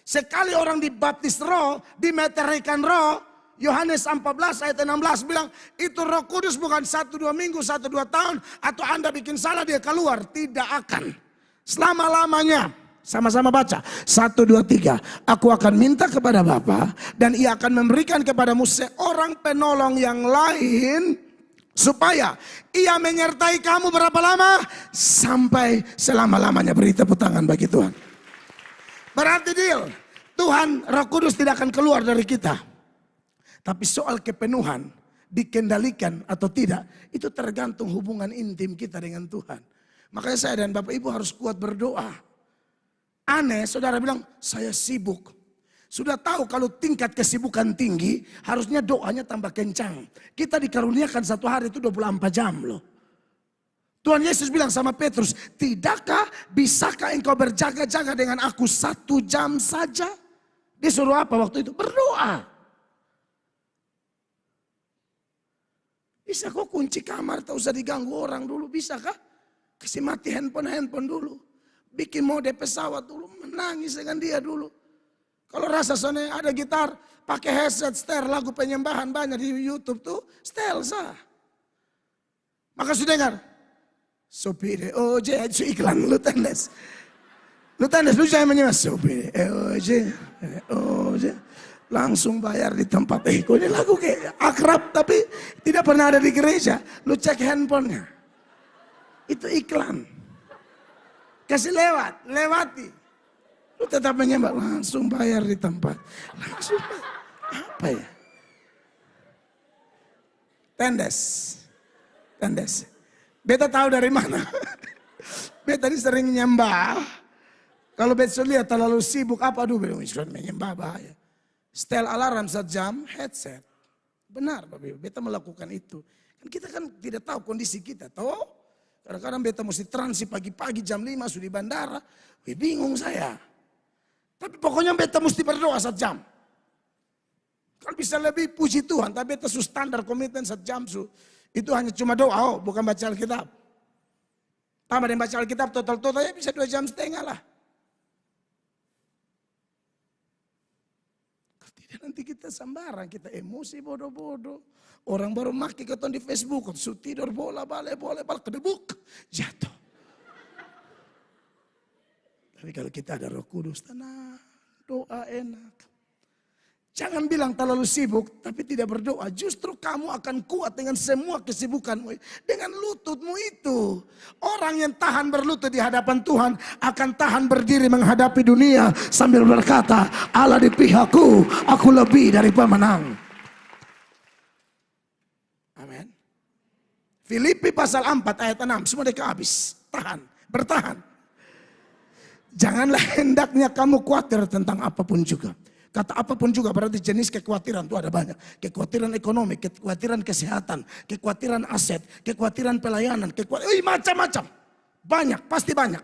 Sekali orang dibaptis roh, dimeterikan roh, Yohanes 14 ayat 16 bilang, itu Roh Kudus bukan 1-2 minggu, 1-2 tahun, atau Anda bikin salah dia keluar. Tidak akan. Selama-lamanya. Sama-sama baca. 1, 2, 3. Aku akan minta kepada Bapa dan ia akan memberikan kepadamu seorang penolong yang lain. Supaya ia menyertai kamu berapa lama? Sampai selama-lamanya. Beri tepuk tangan bagi Tuhan. Berarti deal. Tuhan Roh Kudus tidak akan keluar dari kita. Tapi soal kepenuhan dikendalikan atau tidak. Itu tergantung hubungan intim kita dengan Tuhan. Makanya saya dan Bapak Ibu harus kuat berdoa. Aneh, saudara bilang, saya sibuk. Sudah tahu kalau tingkat kesibukan tinggi, harusnya doanya tambah kencang. Kita dikaruniakan satu hari itu 24 jam loh. Tuhan Yesus bilang sama Petrus, tidakkah, bisakah engkau berjaga-jaga dengan aku 1 jam saja? Dia suruh apa waktu itu? Berdoa. Bisa kok kunci kamar, tak usah diganggu orang dulu, bisa kah? Kasih mati handphone dulu. Bikin mode pesawat dulu, menangis dengan dia dulu. Kalau rasa sana ada gitar, pakai headset, setel lagu penyembahan banyak di YouTube tuh, setel sah. Maka sudah dengar. Sopire oje, itu iklan lu tendes. Lu jangan menyembah. Sopire oje. Langsung bayar di tempat. Kok ini lagu kayak akrab tapi tidak pernah ada di gereja. Lu cek handphonenya. Itu iklan. Kasih lewati. Lu tetap menyembah, langsung bayar di tempat. Langsung apa ya? Tendes. Kandes. Beta tahu dari mana? Beta ini sering nyembah. Kalau beta lihat terlalu sibuk apa, aduh menyembah bahaya. Setel alarm 1 jam, headset. Benar Bapak Ibu, beta melakukan itu. Kan kita kan tidak tahu kondisi kita, tahu? Kadang-kadang beta mesti transit pagi-pagi jam 5 sudah di bandara. Wih, bingung saya. Tapi pokoknya beta mesti berdoa 1 jam. Kalau bisa lebih puji Tuhan, tapi beta standar komitmen 1 jam. Itu hanya cuma doa, bukan baca Alkitab. Tambah dengan baca Alkitab total-totalnya bisa 2,5 jam lah. Kalau tidak nanti kita sembarang, kita emosi bodoh-bodoh. Orang baru maki keton di Facebook, tidur bola, balik, kedebuk, jatuh. Tapi kalau kita ada Roh Kudus, tenang, doa enak. Jangan bilang terlalu sibuk, tapi tidak berdoa. Justru kamu akan kuat dengan semua kesibukanmu. Dengan lututmu itu. Orang yang tahan berlutut di hadapan Tuhan akan tahan berdiri menghadapi dunia sambil berkata, Allah di pihakku, aku lebih dari pemenang. Amin. Filipi pasal 4 ayat 6, semua mereka habis. Tahan, bertahan. Janganlah hendaknya kamu khawatir tentang apapun juga. Kata apapun juga berarti jenis kekhawatiran itu ada banyak. Kekhawatiran ekonomi, kekhawatiran kesehatan, kekhawatiran aset, kekhawatiran pelayanan, macam-macam. Banyak, pasti banyak.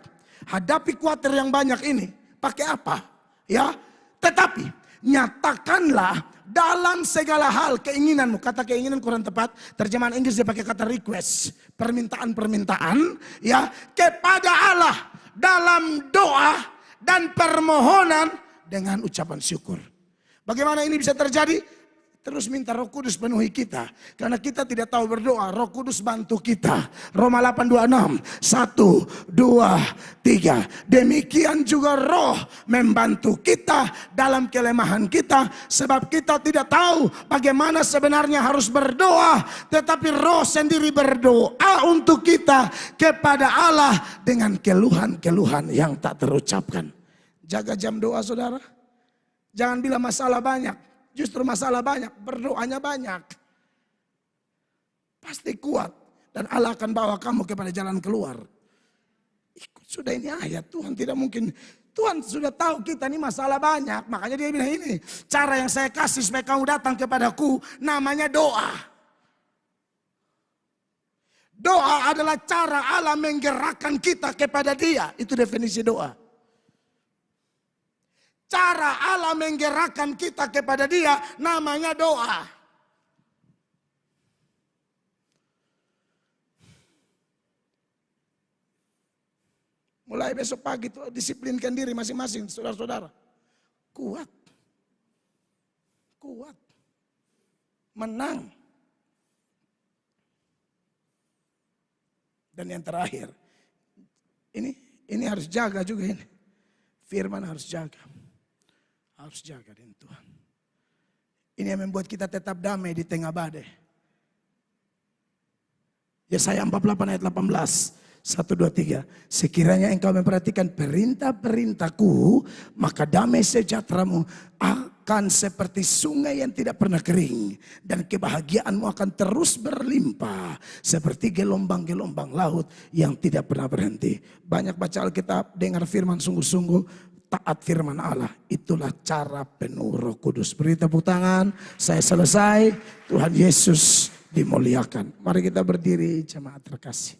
Hadapi khawatir yang banyak ini pakai apa? Ya, tetapi nyatakanlah dalam segala hal keinginanmu. Kata keinginan kurang tepat. Terjemahan Inggris dia pakai kata request. Permintaan-permintaan ya kepada Allah dalam doa dan permohonan dengan ucapan syukur. Bagaimana ini bisa terjadi? Terus minta Roh Kudus penuhi kita. Karena kita tidak tahu berdoa, Roh Kudus bantu kita. Roma 8:26, 1, 2, 3. Demikian juga Roh membantu kita dalam kelemahan kita. Sebab kita tidak tahu bagaimana sebenarnya harus berdoa. Tetapi Roh sendiri berdoa untuk kita kepada Allah dengan keluhan-keluhan yang tak terucapkan. Jaga jam doa saudara. Jangan bilang masalah banyak. Justru masalah banyak. Berdoanya banyak. Pasti kuat. Dan Allah akan bawa kamu kepada jalan keluar. Ikut sudah ini ayat. Tuhan tidak mungkin. Tuhan sudah tahu kita ini masalah banyak. Makanya dia bilang ini. Cara yang saya kasih supaya kamu datang kepadaku. Namanya doa. Doa adalah cara Allah menggerakkan kita kepada dia. Itu definisi doa. Cara Allah menggerakkan kita kepada dia namanya doa. Mulai besok pagi tuh disiplinkan diri masing-masing saudara-saudara. Kuat. Kuat. Menang. Dan yang terakhir. Ini harus jaga juga ini. Firman harus jaga. Harus jaga dengan Tuhan. Ini yang membuat kita tetap damai di tengah badai. Yesaya 48 ayat 18. 1, 2, 3. Sekiranya engkau memperhatikan perintah-perintahku, maka damai sejahteramu akan seperti sungai yang tidak pernah kering. Dan kebahagiaanmu akan terus berlimpah. Seperti gelombang-gelombang laut yang tidak pernah berhenti. Banyak baca Alkitab, dengar firman sungguh-sungguh. Taat firman Allah, itulah cara penuh Roh Kudus. Beri tepuk tangan, saya selesai. Tuhan Yesus dimuliakan. Mari kita berdiri, jemaat terkasih.